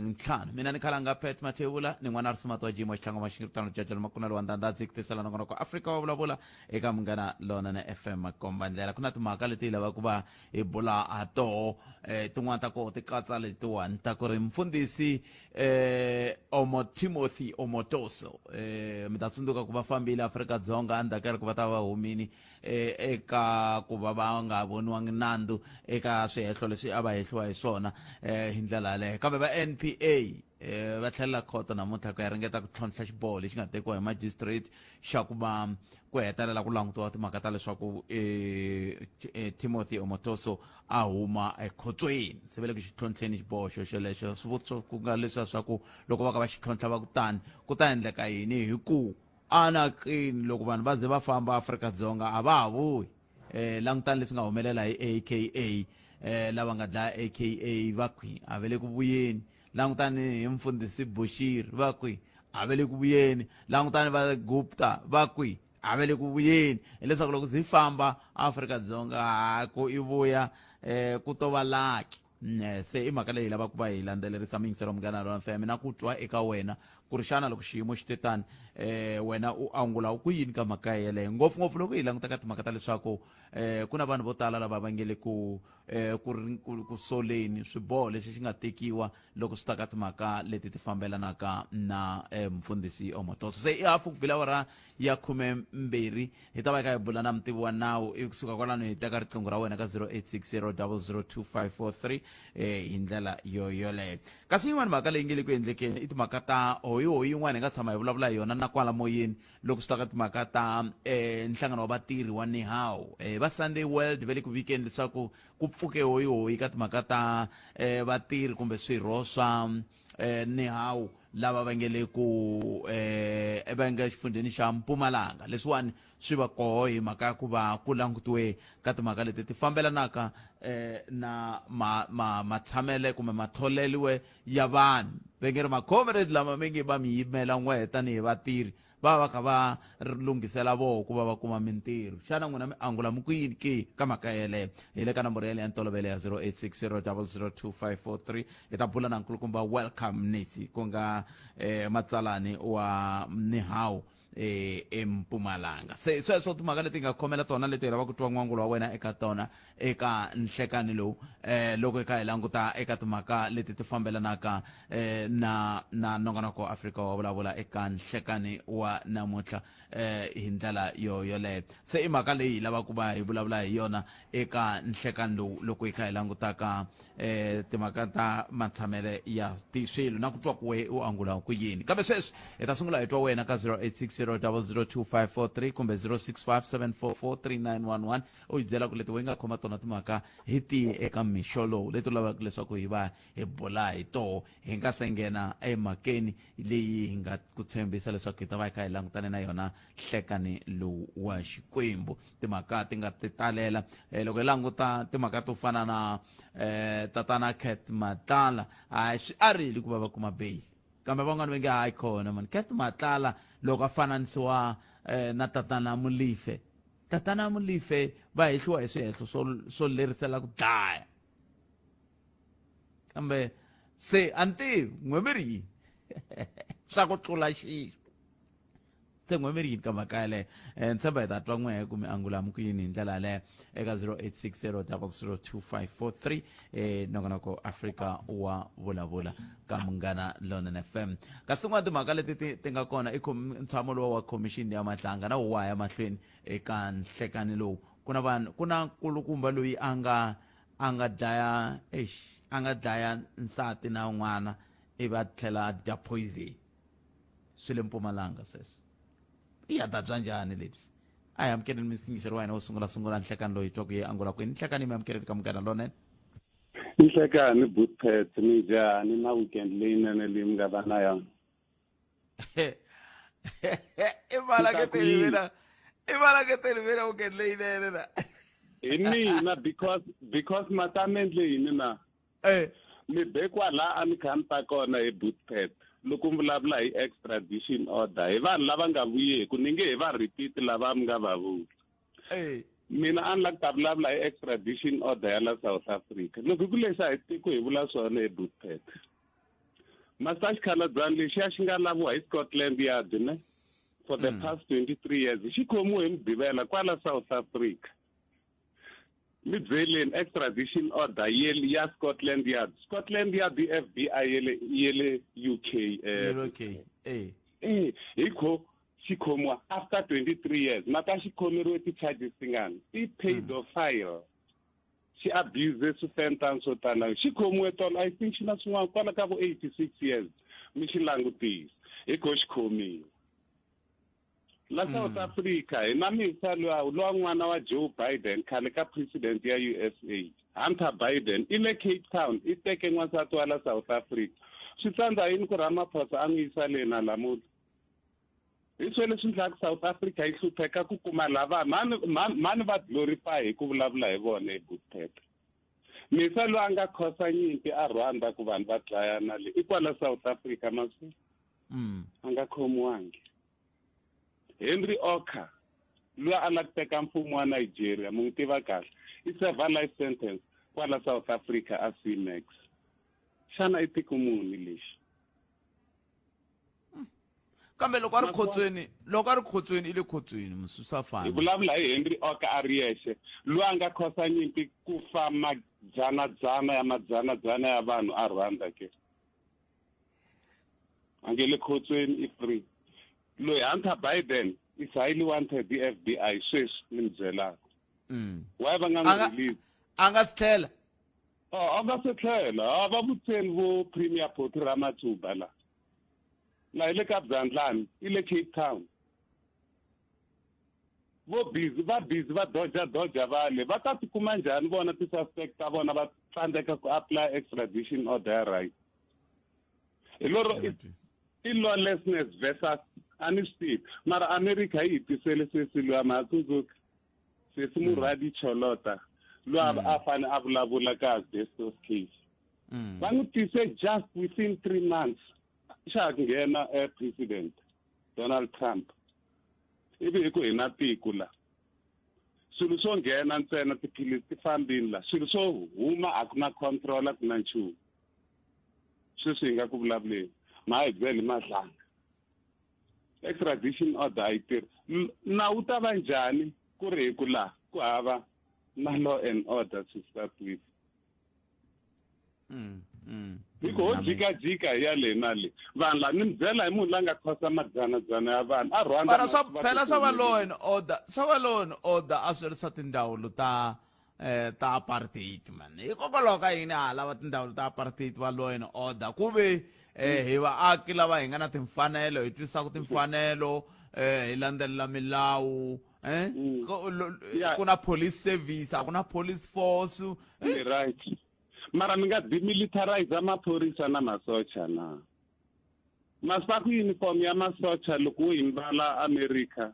ntlhanu mina ni khala nga Pet Mathebula ni n'wana risumatu wa jimo xitlanga maxingirutano jajala makunalo wa ndandadzi kutisela nongona ko Africa wa vulavula eka Munghana Lonene FM makomba ndlela ku na timhaka leti lava ku va hi bula ha toho tin'wana ta koho ti katsa letiwani ta ku ri mfundhisi Timothy Omotoso mi ta tsundzuka ku va fambile Afrika-Dzonga andhakari ku va ta va humini eka ku va va nga voniwangi nandzu eka swihehlo leswi a va hehliwa hi swona hi ndlela yaleyo kambe va NPA va tlhelela khoto namuntlha ku ya ringeta ku tlhontlha xiboho lexi nga tekiwa hi magistrate xa ku va ku hetelela ku langutiwa timhaka ta leswaku Timothy Omotoso a huma ekhotsweni se vele ku xi tlhontlheni xiboho xolexo swivutiso ku nga leswiya swa ku loko va ka va xi tlhontlha va kutani ku ta endleka yini hi ku anakini loko vanhu va ze va famba Afrika-Dzonga a va ha vuyi langutani leswi nga humelela hi AKA lava nga dlaya AKA va kwi a vele ku vuyeni langutani hi mfundhisi Bushiri va kwi a vele ku vuyeni langutani va Gupta va kwi a vele ku vuyeni hileswaku loko zi famba Afrika-Dzonga ku i vuya ku to va laki se i mhaka leyi lava ku va hi landzelerisa mingiselo Munghana Lonene FM na ku twa eka wena ku ri xana loko xiyimo xi te tani wena u angula ku yini ka mhaka yeleyo ngopfungopfu loko hi languta ka timhaka ta leswaku ku na vanhu vo tala lava va nge le ku soleni swiboho leswi xi nga tekiwa loko swi ta ka timhaka leti ti fambelanaka na mfundhisi Omotoso se i hafu ku bila awara ya 12 hi ta va hi bula na mutivi wa nawu kusuka kwalano hi teka riqingho ra wena ka 0860002543 hi ndlela yoleyo kasi yin'wana mhaka leyi nge le ku endlekeni i timhaka ta hoyi yin'wana hi nga tshama hi vulavula hi yona na kwala moyeni loko swi ta ka timhaka ta nhlangano wa vatirhi wa Nihawu va Sunday World ve le ku vikeni leswaku ku pfuke hoyi ka timhaka ta vatirhi kumbe swirho swa Nihawu lava va nge le ku va nga xifundheni xa Mpumalanga leswiwani swi va koho hi mhaka ya ku va ku langutiwe ka timhaka leti ti fambelanaka na matshamele kumbe matholeliwe ya vanhu va nge ri macomrade lama mi nge va mi yimela n'we tanihi vatirhi va kha va lunghisela voho ku va va kuma mintirho xana n'wina mi angula mi ku yini ke ka mhaka yeleyo hi le ka nomboro yale ya ntolovelo ya 0860002543 hi ta bula na nkulukumba Welcome Nisi ku nga matsalani wa Nihawu eMpumalanga se sweswo timhaka leti nga khomela tona leti hi lava ku twa n'wangulo wa wena eka tona eka nhlekani lowu loko hi kha hi languta eka timhaka leti ti fambelanaka na nongonoko Africa wa vulavula eka nhlekani wa namuntlha hi ndlela yoleyo se i mhaka leyi hi lava ku va hi vulavula hi yona eka nhlekani lowu loko hi kha hi langutaka timhaka ta matshamele ya swilo na ku twa ku we u angula ku yini kambe sweswi hi ta sungula hi twa wena ka 0860002543 kumbe 0657443911 u hi byela ku leti we nga khoma tona timhaka hi tihi eka mixo lowu leti u lavaka leswaku hi va hi bula hi toho hi nga se nghena emhakeni leyi hi nga ku tshembisa leswaku hi ta va hi kha hi langutane na yona nhlekani lowu wa Xikwembu timhaka ti nga ti talela loko hi languta timhaka to fana na tatana Cat Matlala swi arili ku va va kuma bail kambe van'wana va nge hayi khona mani Cat Matlala loko a fananisiwa na tatana Mulife va hehliwa hi swihehlo swo lerisela ku dlaya kambe se antivi n'wemeri swa ku tlula xixo se n'wemeri ka mhaka yaleyo ntshemba hi ta twa n'we kumbe angula mi ku yini hi ndlela yaleyo eka 0860002543 nongonoko Africa wa vulavula ka Munghana Lonene FM kasi tin'wana timhaka leti ti nga kona i ntshamo lowu wa commission ya matlanga na huwa ya mahlweni eka nhlekani lowu kuna nkulukumba loyi a nga dlaya nsati na n'wana ivi a tlhela a dya poison swi le Mpumalanga sweswo i ya ta bya njhani lebyi a hi amukeleni minsingiselo wa hina wo sungula nhlekani loyi twa ku ye angula kwini nhlekani mi amukeleni ka Munghana Lonene nhlekani Bootpet mi njhani na weekend leyinene leyi mi nga va na yona i valaketeli mina weekend leyinene na hi mina because matamendle yini na mi be kwala a mi kha mi ta kona hi Bootpet loko mi vulavula hi extradition order hi vanhu lava nga vuyeku ni nge hi va repeat lava mi nga va vuli mina a ni la ku ta vulavula hi extradition order ya la South Africa loko ku leswi a hi tiko hi vula swona hi Buttpet Master Xikhaladzana lexi a xi nga laviwa hi Scotland Yard ne for the past 23 years xi khomiwe hi Mugqivela kwala South Africa mi byeleni extradition order ya Scotland Yard the FBI yele UK hi kho xi khomiwa after 23 years mata xi khomeriwe ti-charges tingani i pedophile xi abuse swifentana swo tala xi khomiwe tolo I think xi na swin'wana kwala ka vo 86 years mi xi langutisa hi kho xi khomiwe la South Africa hi na misa lowa n'wana wa Joe Biden khale ka president ya USA Hunter Biden i le Cape Town i teke n'wansati wa la South Africa swi tsandza yini ku Ramaphosa a n'wi yisa le na lamuti hi swilo leswi endlaka South Africa yi hlupheka ku kuma lava mani va glorify hi ku vulavula hi vona hi Buttpet misa loyi a nga khosa nyimpi a Rwanda ku vanhu va dlayana le i kwala South Africa masi a nga khomiwangi Henry Oka loyi a la ku teka mfumo wa Nigeria mu n'wi tiva kahle i serve life sentence kwala South Africa a CMax xana i tiko muni lexi kambe loko a ri khotsweni i le khotsweni mususa fana hi vulavula hi Henry Oka a ri yexe loyi a nga khosa nyimpi ku fa madzana ya vanhu a Rwanda ke a nge le khotsweni i free loyi Hunter Biden is highly wanted the FBI sweswi ni mi byelaka why va nga n'wi release a nga si tlhela a nga se tlhela a va vutseni vo Premier Port Ramathuba la hi le ka Bzandlani i le Cape Town va busy va doja vale va ta tikuma njhani vona ti-suspect ta vona va tsandzeka ku apply extradition order right hi loro i lawlessness versus honesty mara America yi tisele sesilo matsundzuka sesi Muradi Cholota loyi a fane a vulavula ka asbestos case va n'wi tise just within 3 months xa nghena president Donald Trump ivi hi ku hi na tiko la swilo swo nghena ntsena tiphilisi ti fambini la swilo swo huma a ku na control a ku na nchumu sweswi hi nga ku vulavuleni ma hi byeli madlanga extradition order yi tirhi nawu ta va njhani ku ri hi ku la ku hava na law and order to start with hiko ho jikajika ya le na le vanhu la ni mi byela hi munhu la nga khosa madzanadzana ya vanhu a Rwanda mara phela swa va law and order a swi ri swa tindawulo ta apartheid man hikokwalaho ka yini a lava tindawulo ta apartheid va law and order ku ve hi vaaki lava hi nga na timfanelo hi twisaka timfanelo hi landzelela milawu ku na police service a ku na police force right mara mi nga demilitarize maphorisa na masocha na masipaku uniform ya masocha loko wo yimbala America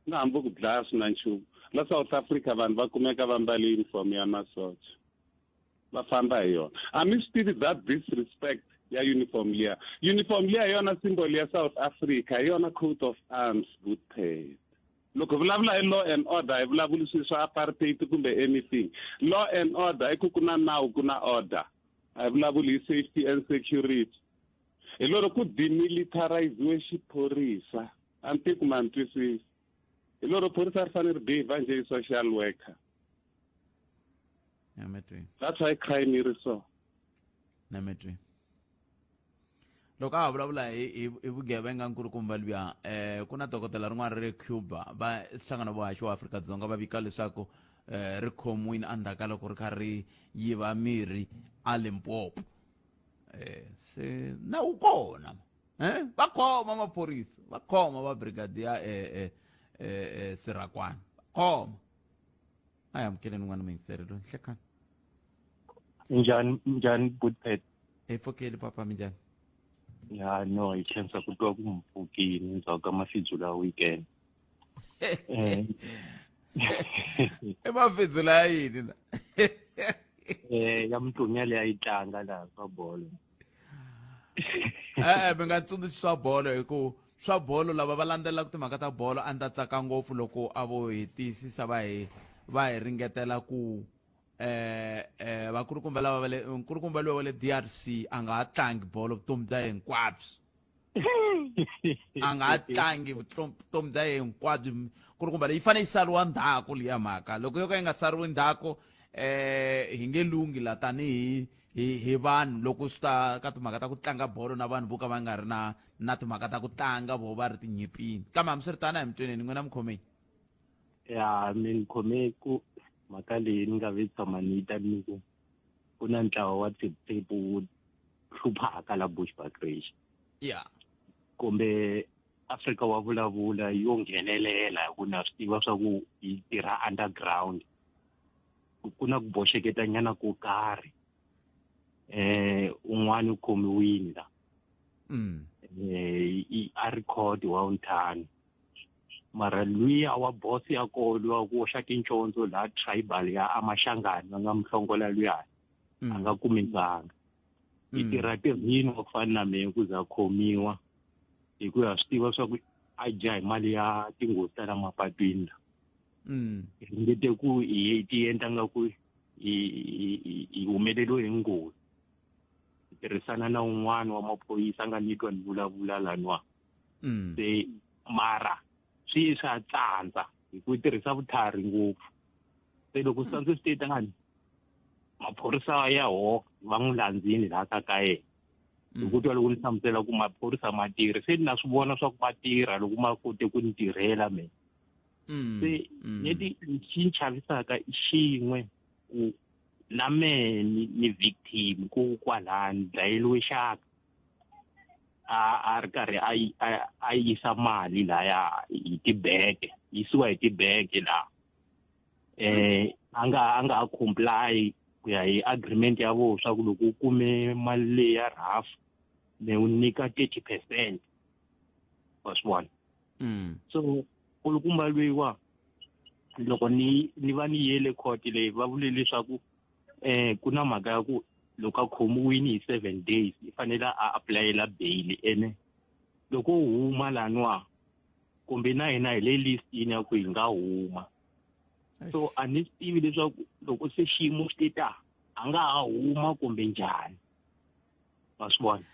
na hambi ku dlaya swi na nchumu la South Africa vanhu va kumeka va mbale uniform ya masocha va famba hi yona a mi swi tivi that disrespect ya uniform liya yona symbol ya South Africa hi yona coat of arms Buttpet loko vulavula hi law and order hi vulavuli swilo swa apartheid kumbe anything law and order i ku na nawu ku na order hi vulavuli hi safety and security hi loro ku demilitariziwe xiphorisa a ni tiku ma ni twisisi hi loro phorisa ri fanele ri behave njhe hi social worker that's why crime yi ri so loko a vulavula hi vugevenga nkulukumba luya ku na dokodela rin'wana ri Cuba va hlangana vuhaxi wa Afrika-Dzonga va vika leswaku ri khomiwile endzhaku loko ri karhi yiva mirhi a Limpopo se na u kona va khoma maphorisa va khoma va brigadier Sirakwana khoma a hi amukeleni n'wana mingiseri lo nhlekani njhani Buttpet hi pfukeli papa minjhani ya no hi khensa ku twa ku mpfukini ndzhaku ka mafidzu la weekend mafidzu la yini na ya mutlunya leyi a yi tlanga laha swa bolo mi nga tsundzuxi swa bolo hi ku swa bolo lava va landzelelaka timhaka ta bolo a ndzi ta tsaka ngopfu loko a vo hi tiyisisa va hi ringetela ku vakulukumba lava nkulukumba loyi wa le DRC a nga ha tlangi bolo vutomi bya yena hinkwabyo a nga ha tlangi vutomi bya yena hinkwabyo nkulukumba leyi fanele yi sariwa ndzhaku liya mhaka loko yo ka yi nga sariwi ndzhaku hi nge lungi la tanihi hi vanhu loko swi ta ka timhaka ta ku tlanga bolo na vanhu vo ka va nga ri na timhaka ta ku tlanga vo va ri tinyipini kambe hambiswiritano hi mitsweneni n'wina mukhomeni ya mi ni khome ku mhaka leyi ni nga ve tshama ni yi ta ni ku na ntlawa wa tshepu wu hluphaka la Bushbuckridge ya kumbe Afrika wa vulavula yo nghenelela hi ku na swi tiva swa ku yi tirha underground ku na ku boxeketa nyana ko karhi un'wana u khomiwini la a record wa untani mara luya wa boss ya ko luya ku xa tincondzo la tribal ya amashangani va nga mhlongola luya a nga kumekanga itirha tirhini wa ku fana na mehe ku za khomiwa hi ku ya swi tiva swa ku a dya hi mali ya tinghozi ta la mapatwini la ringete ku ti endla nga ku hi humeleliwe hi nghozi tirhisana na un'wana wa maphoyisa nga nitwa ni vulavula laniwa se mara swi swa tsandza hi ku tirhisa vutlhari ngopfu se loko swi tsandzwe swi tani maphorisa ya ho va n'wi landzini laha ka yena hi ku twa loko ni hlamusela ku maphorisa ma tirhi se na swi vona swa ku ma tirha loko ma kote ku ni tirhela me se leti xi chavisaka xin'we ku na me ni victim ku kwalani dlayeliwe xaka a ri karhi a yisa mali laya hi tibeke yisiwa hi tibeke la a nga comply ku ya hi agreement ya vo swa ku loko u kume mali leyi ya rafu me u nyika 30% was one so kulukumba lweyiwa loko ni va ni yele court leyi va vule leswaku ku na mhaka ya ku loko a khomiwini hi 7 days i fanele a aplayela bail ene loko u huma laniwa kumbe na hina hi le listini ya ku hi nga huma so a ni swi tivi leswaku loko se xiyimo xi teta a nga ha huma kumbe njhani ma swi vona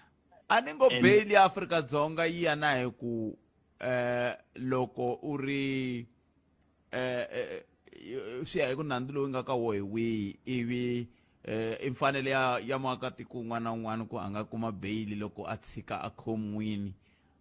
a ni ngo bail ya Afrika-Dzonga yi ya na hi ku loko u ri swi ya hi ku nandzu lowu nga ka wo hi wihi ivi i mfanelo ya muakatiko un'wana na un'wana ku a nga kuma bail loko a tshika a khomiwini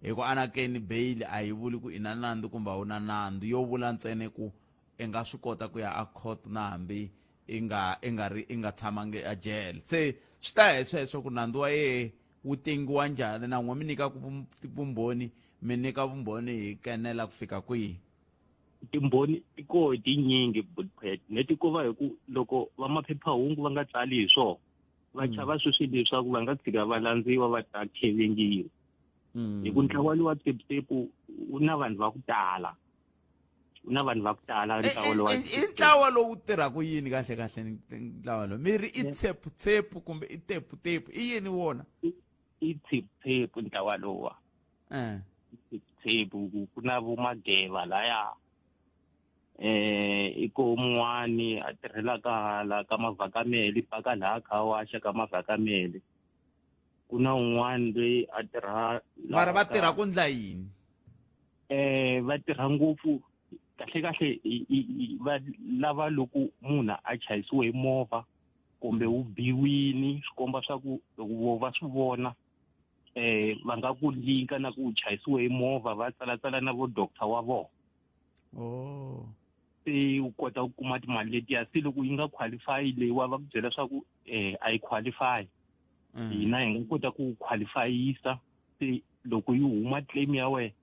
hi ku anakeni bail a yi vuli ku i na nandzu kumbe a wu na nandzu yo vula ntsena ku i nga swi kota ku ya a court na hambi i nga tshamangi a jele se swi ta hi sweswo ku nandzu wa yehe wu tengiwa njhani na n'we mi nyika vumbhoni mi nyika vumbhoni hi kenela ku fika kwihi timbhoni ti koho tinyingi budpet leti ko va hi ku loko va maphephahungu va nga tsali hi swona va chava sweswi leswaku va nga tshika va landziwa va ta khevengiwa hi ku ntlawa lowu wa tshepu wu na vanhu va ku tala i ntlawa lowu tirhaka yini kahle ntlawa lowu mi ri i tshepu kumbe i tepu i yini wona i tshepu ntlawa lowa tshepu ku na vumageva laya iko mun'wani a tirhelaka la ka mavhakameli paka laha kha wa xaka mavhakameli ku na un'wana loyi a tirha mara va tirha ku ndla yini va tirha ngopfu kahle va lava loko munhu a chayisiwe hi movha kumbe wu biwini swi komba swa ku loko va swi vona va nga ku linka na ku chayisiwe hi movha va tsalatsala na vo doctor wa vona se u kota ku kuma timali letiya se loko yi nga qualify leyiwa va ku byela swa ku a yi qualify hina hi nga kota ku qualifyisa se loko yi huma claim ya wena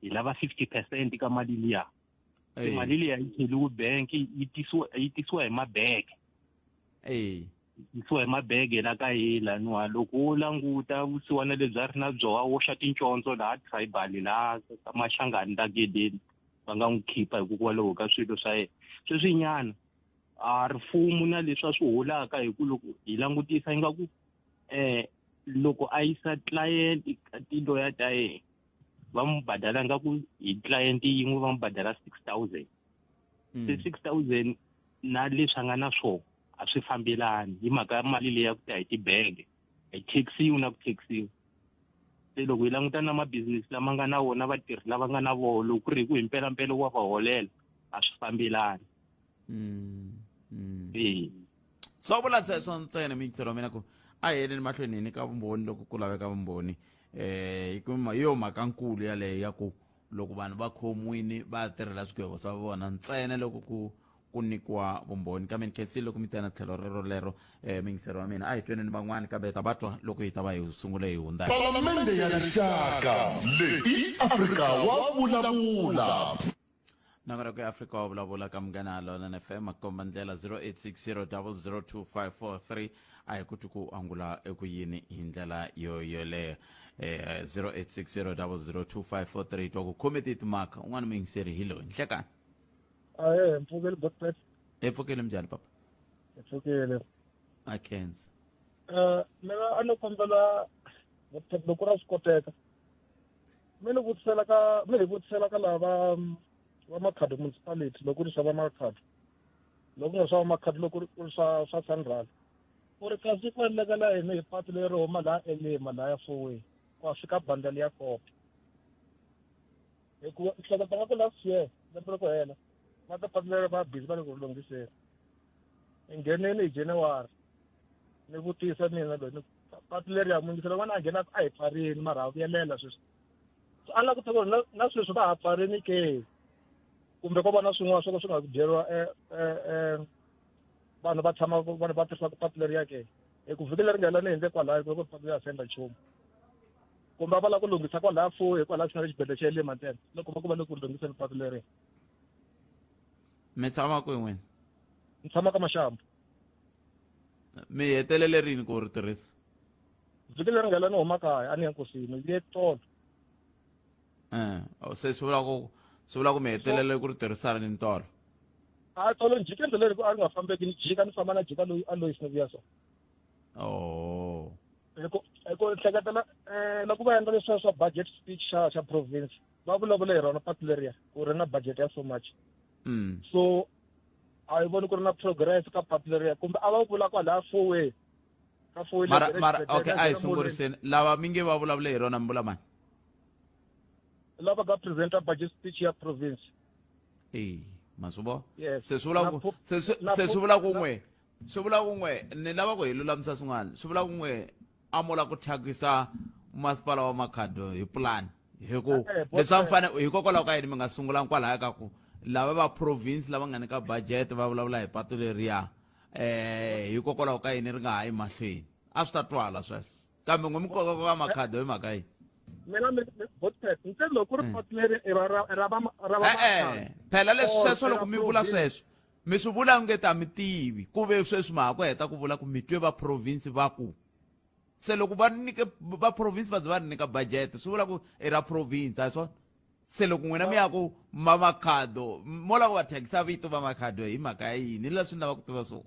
hi lava 50% ka mali liya se mali liya yi cheliwe bank yi tisiwa hi mabege yisiwa hi mabege la ka hila niwa loko wo languta vusiwana lebyi a ri na byowa wo xa tincondzo laha tribal laha ka maxangani ta gedeni va nga n'wi khipa hikokwalaho ka swilo swa yena sweswinyana a rifumo na leswi a swi holaka hi ku loko hi langutisa ingaku loko a yisa client ka tiloya ta yena va n'wi badala nga ku hi client yin'we va n'wi badala 6,000 se 6,000 na leswi a nga na swona a swi fambelani hi mhaka ya mali leyi ya ku ta hi tibege hi taxiwa na ku taxiwa se loko hi languta na mabizinesi lama nga na wona vatirhi lava nga na vona loko ku ri ku hi mpelampela wa va holela a swi fambelani so vula sweswo ntsena mintiro mina ku a heleni mahlweni ni ka vumbhoni loko ku laveka vumbhoni hi yo mhaka nkulu yaleyo ya ku loko vanhu va khomiwini va tirhela swigwevo swa vona ntsena loko ku nikiwa vumbhoni kambe ni khensile loko mi tena tlhelo rero lero mingisero wa mina a hi tweneni van'wani kambe hi ta va twa loko hi ta va hi sungule hi hundza palamende ya rixaka leyi afrika wa vulavula nakareko ya afrika wa vulavula ka munghana lona fm makomba ndlela 0860002543 a hi kuti ku angula eku yini hi ndlela yoleyo 0860002543 twa ku khometi timhaka un'wana mingiseri hi loyi nhlekani Mpfukeli Botpet. epfukele mjani papa Mpfukeli. a khensa Mina a ni kombela Botpet loko ra swi koteka mi ni vutisela ka lava va makhadi municipality loko ri xava makhadi loko nga xava makhadi loko ri swa Sanral ku ri kasi ku endleka la hini hi patu leri huma laha Elima laha ya Fourway ku fika bandali ya kopa hikuva hleketa nga ku last year lembe ku hela va ta patu leri va busy va le ku lunghiseni hi ngheneni hi January ni vutisa mina loyi patu leri ya mungisela n'wana a nghena a hi pfarini mara a vuyelela sweswi a lava ku ta ku na sweswi va ha pfarini ke kumbe ko va na swin'wana swo ka swi nga byeriwa vanhu va tshama vanhu va tirhisaka patu leri yake hi ku vhiki leri nga hela ni hindze kwalaho ku patu ya senda nchumu kumbe va lava ku lunghisa kwalaha Fourway kwalaha xi nga xibedhlele xa le Matene loko va ku va le ku lunghiseni patu leri mi tshama kwihi n'wina ni tshama ka Maxambu mi hetelele rini ku ri tirhisa vhiki leri nga hela ni huma kaya a ni ya nkosini ye tolo se swi vula ku mi hetelele ku ri tirhisana ni ntolo a tolo ni jike ndlela leri a ri nga fambeki ni jika ni famba na jika loyi a loyi swi vuya so ku hleketela loko va endla leswiya swa budget speech xa province va vulavula hi rona patu leriya ku ri na budget ya so much so a hi voni ku ri na progress ka patu leriya kumbe a va vula kwalaha Fourway ka Fourway mara okay a hi sunguriseni lava mi nge va vulavule hi rona mi vula mani lava ka presenta budget speech ya province masubo Yes. se swi vula ku n'we ni lava ku hi lulamisa swin'wana swi vula ku n'we amola ku thyakisa masipala wa Makhado hi plan hi ku leswi mfane hikokwalaho ka yini mi nga sungula kwalaya ka ku lava va province lava nga ni ka budget va vulavula hi patu leriya hikokwalaho ka yini ri nga ha yi mahlweni a swi ta twala sweswo kambe n'we mi koka ka Makhado hi mhaka yini mina Botpet ntsena loko ri patu leri phela leswi sweswo loko mi vula sweswo mi swi vula nge ta mi tivi ku ve sweswi ma ha ku heta ku vula ku mi twe va province va ku se loko va province va ze va ri nyika budget swi vula ku i ra province a hi swona se loko n'wina mi ya ku Makhado mo lava ku va thyakisa vito va Makhado hi mhaka ya yini hi leswi ni lava ku tiva swona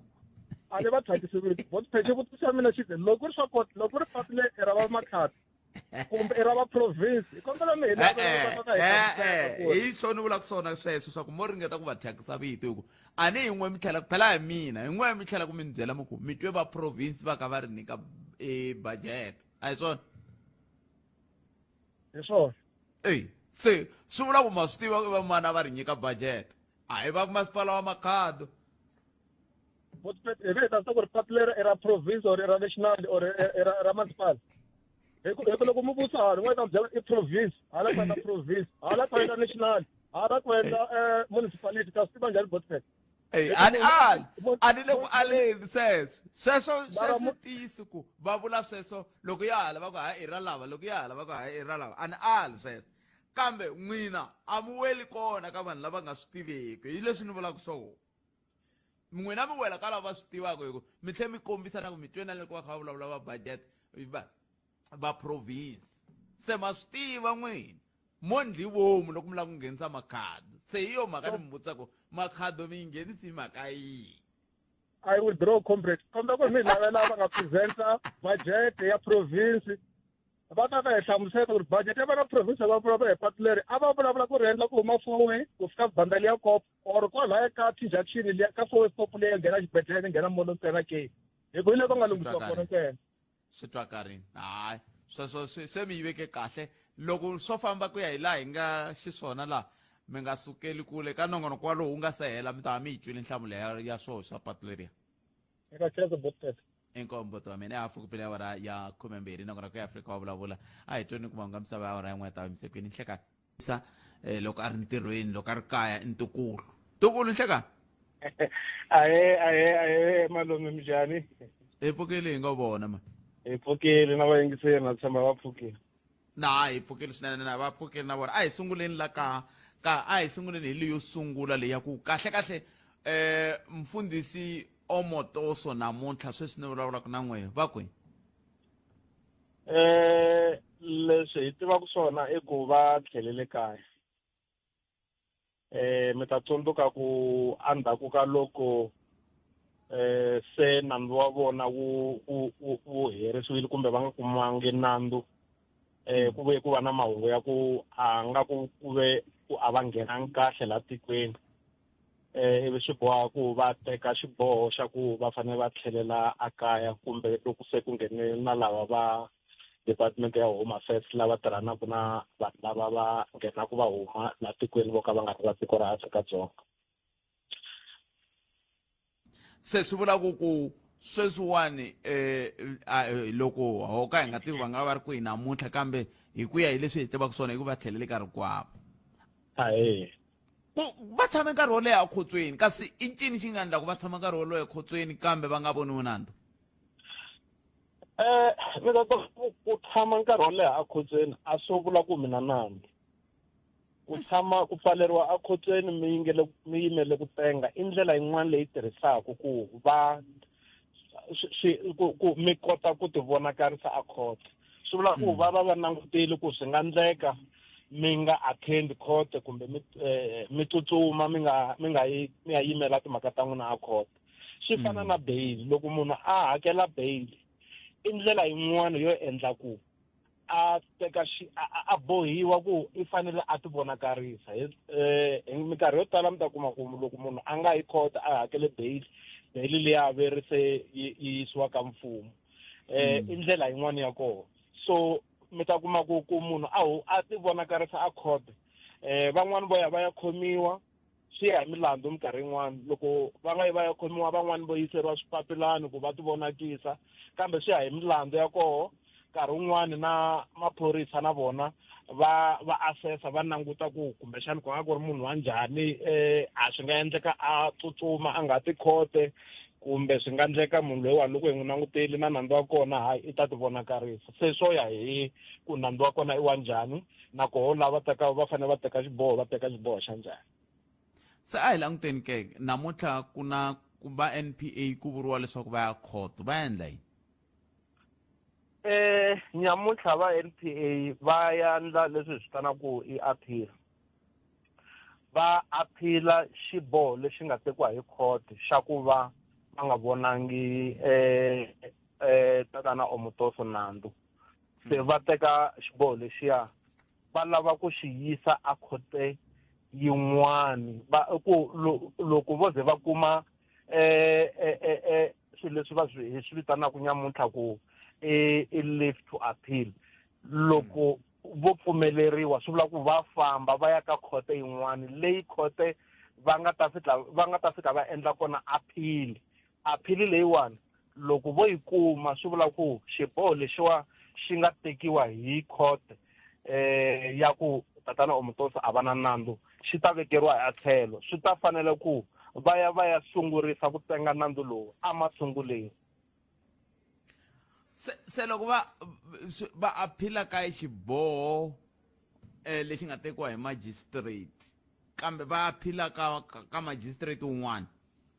a ni va thyakisi vito Botpet xivutiso xa mina xi loko ri swa kota loko ri patu leri ra va Makhado kumbe i ra va province hi kombela mi hi swona ni vulaka swona sweswo swa ku mo ringeta ku va thyakisa vito hi ku a ni hi n'we mi tlhela phela hi mina hi n'we mi tlhela ku mi ni byela mi ku mi twe va province va ka va ri nyika budget a hi swona hi swona se swi vula ku ma swi tiva va mana va ri nyika budget a hi va masipala wa Makhado Botpet hi ve ta ku ri patu leri i ra province or i ra national or i ra masipala hi ku loko mi vutisa hala n'we ta byela i province hala ku endla province hala ku endla national hala ku endla municipality ta swi tiva njhani Botpet ani le ku aleni sweswo tiyisi ku va vula sweswo loko ya hala va ku hayi i ra lava loko ya hala va ku hayi i ra lava ani ali sweswo kambe n'wina a mi weli kona ka vanhu lava nga swi tiveki hi leswi ni vulaka swona n'wina mi wela ka lava va swi tivaka hi ku mi tlhela mi kombisa na ku mi twe na loko va kha va vulavula va budget va province se ma swi tiva n'wina mo ndli vomu loko mi lava ku nghenisa Makhado se hi yo mhaka ni mi vutisa ku Makhado mi yi nghenisi hi mhaka yihi I withdraw comrade kombe ku mi lavela va nga presenta budget ya province va ta hi hlamusela ku ri budget ya vana province va vulavula hi patu leri a va vulavula ku ri endla ku huma fourway ku fika bandali ya Kop or kwalaya ka T-junction ka fourway stop leyi nghena xibedhlele nghena molo ntsena ke hi ku ile va nga lunghisiwa kona ntsena swi twa karini hayi sweswo se mi yi veke kahle loko swo famba ku ya hi laha hi nga xiswona laha mi nga sukeli kule ka nongonoko walowu wu nga se hela mi ta va mi yi twile nhlamulo ya swoho swa patu leriya eka khensa botete inkombo to mina ya fukupile awara ya 12 nongonoko ya Afrika wa vulavula a hi tweni ku mahungu ya misava ya awara ya n'we ta emisekweni nhlekani loko a ri ntirhweni loko a ri kaya i ntukulu nhlekani ahe malume minjhani hi pfukile hi ngo vona ma hi pfukile na vayingiseri na tshama va pfukile na hi pfukile swinene na va pfukile na vona a hi sunguleni la ka a hi sunguleni hi leyo sungula leyi ya ku kahle mfundhisi Omotoso namuntlha sweswi ni vulavulaka na n'wehe va kwihi leswi hi tivaka swona i ku va tlhelele kaya mi ta tsundzuka ku endzhaku ka loko se nandzu wa vona wu herisiwile kumbe va nga kumangi nandzu ku ve ku va na mahungu ya ku a nga ku ve ku a va nghenangi kahle laha tikweni ivi swi boha ku va teka xiboho xa ku va fanele va tlhelela ekaya kumbe loko se ku nghene na lava va department ya Home Affairs lava tirhanaka na vanhu lava va nghenaka va huma laha tikweni vo ka va nga ri va tiko ra Afrika-Dzonga. se swi vula ku sweswiwani loko ho ka hi nga tivi va nga va ri kwihi namuntlha kambe hi ku ya hi leswi hi tivaka swona hi ku va tlhelele nkarhi kwavo va tshame nkarhi wo leha ekhotsweni kasi i ncini xi nga endla ku va tshama nkarhi wo leha ekhotsweni kambe va nga voniwi nandzu ku tshama nkarhi wo leha ekhotsweni a swo vula ku mina nandzu ku tshama ku pfaleriwa ekhotsweni mi yimele ku tenga i ndlela yin'wana leyi tirhisaka ku va ku mi kota ku tivonakarisa ekhoto swi vula ku va va langutile ku swi nga endleka mi nga attend court kumbe mi tsutsuma mi ya yimela timhaka ta n'wina a court swi fana na bail loko munhu a hakela bail i ndlela yin'wana yo endla ku a teka a bohiwa ku i fanele a tivonakarisa hi minkarhi yo tala mi ta kuma ku loko munhu a nga yi court a hakele bail leyi averise yi yisiwa ka mfumo i ndlela yin'wana ya kona so mi ta kuma ku munhu a tivonakarisa a court van'wani va ya khomiwa swi ya hi milandzu minkarhi yin'wana loko va nga yi va ya khomiwa van'wani vo yiseriwa swipapilani ku va tivonakisa kambe swi ya hi milandzu ya koho nkarhi wun'wani na maphorisa na vona va assessa va languta ku kumbexani ku nga ku ri munhu wa njhani a swi nga endleka a tsutsuma a nga ti khote kumbe swi nga endleka munhu loyiwani loko hi n'wi languteli na nandzu wa kona hayi i ta tivonakarisa se swo ya hi ku nandzu wa kona i wa njhani na koho lava va fanele va teka xiboho xa njhani se a hi languteni ke namuntlha ku va NPA ku vuriwa leswaku va ya court va endla yini nyamuntlha va NPA va ya endla leswi swi vitanaku i appeal va aphila xiboho lexi nga tekiwa hi court xa ku va nga vonangi tatana Omotoso nandzu se va teka xiboho lexiya va lava ku xi yisa a khote yin'wani ku loko vo ze va kuma swilo leswi va swi vitanaka nyamuntlha ku i leave to appeal loko vo pfumeleriwa swi vula ku va famba va ya ka khote yin'wani leyi khote va nga ta fika va endla kona appeal leyiwani loko vo yi kuma swi vula ku xiboho lexiwa xi nga tekiwa hi court ya ku tatana Omotoso a va na nandzu xi ta vekeriwa etlhelo swi ta fanele ku va ya sungurisa ku tenga nandzu lowu emasunguleni se loko va aphila ka xiboho lexi nga tekiwa hi magistrate kambe va aphila ka magistrate wun'wana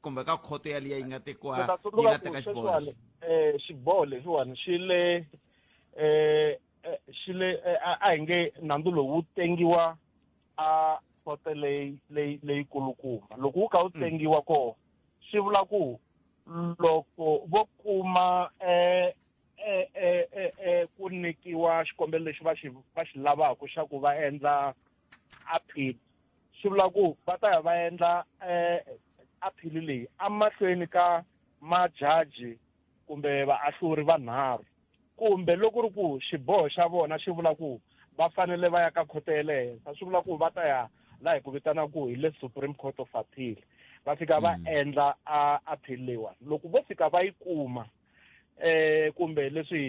kumbe ka khoto yaliya yi nga teka xiboho lexiwani xi le a hi nge nandzu lowu wu tengiwa a khoto leyi kulukumba loko wu kha wu tengiwa koho swi vula ku loko vo kuma ku nikiwa xikombelo lexi va xi lavaka xa ku va endla appeal swi vula ku va ta ya va endla appeal leyi amahlweni ka majaji kumbe vaahluri vanharhu kumbe loko ri ku xiboho xa vona xi vula ku va fanele va ya ka khoto ya le henhla swi vula ku va ta ya laha hi ku vitana ku hi le Supreme Court of Appeal va fika va endla appeal leyiwani loko vo fika va yi kuma kumbe leswi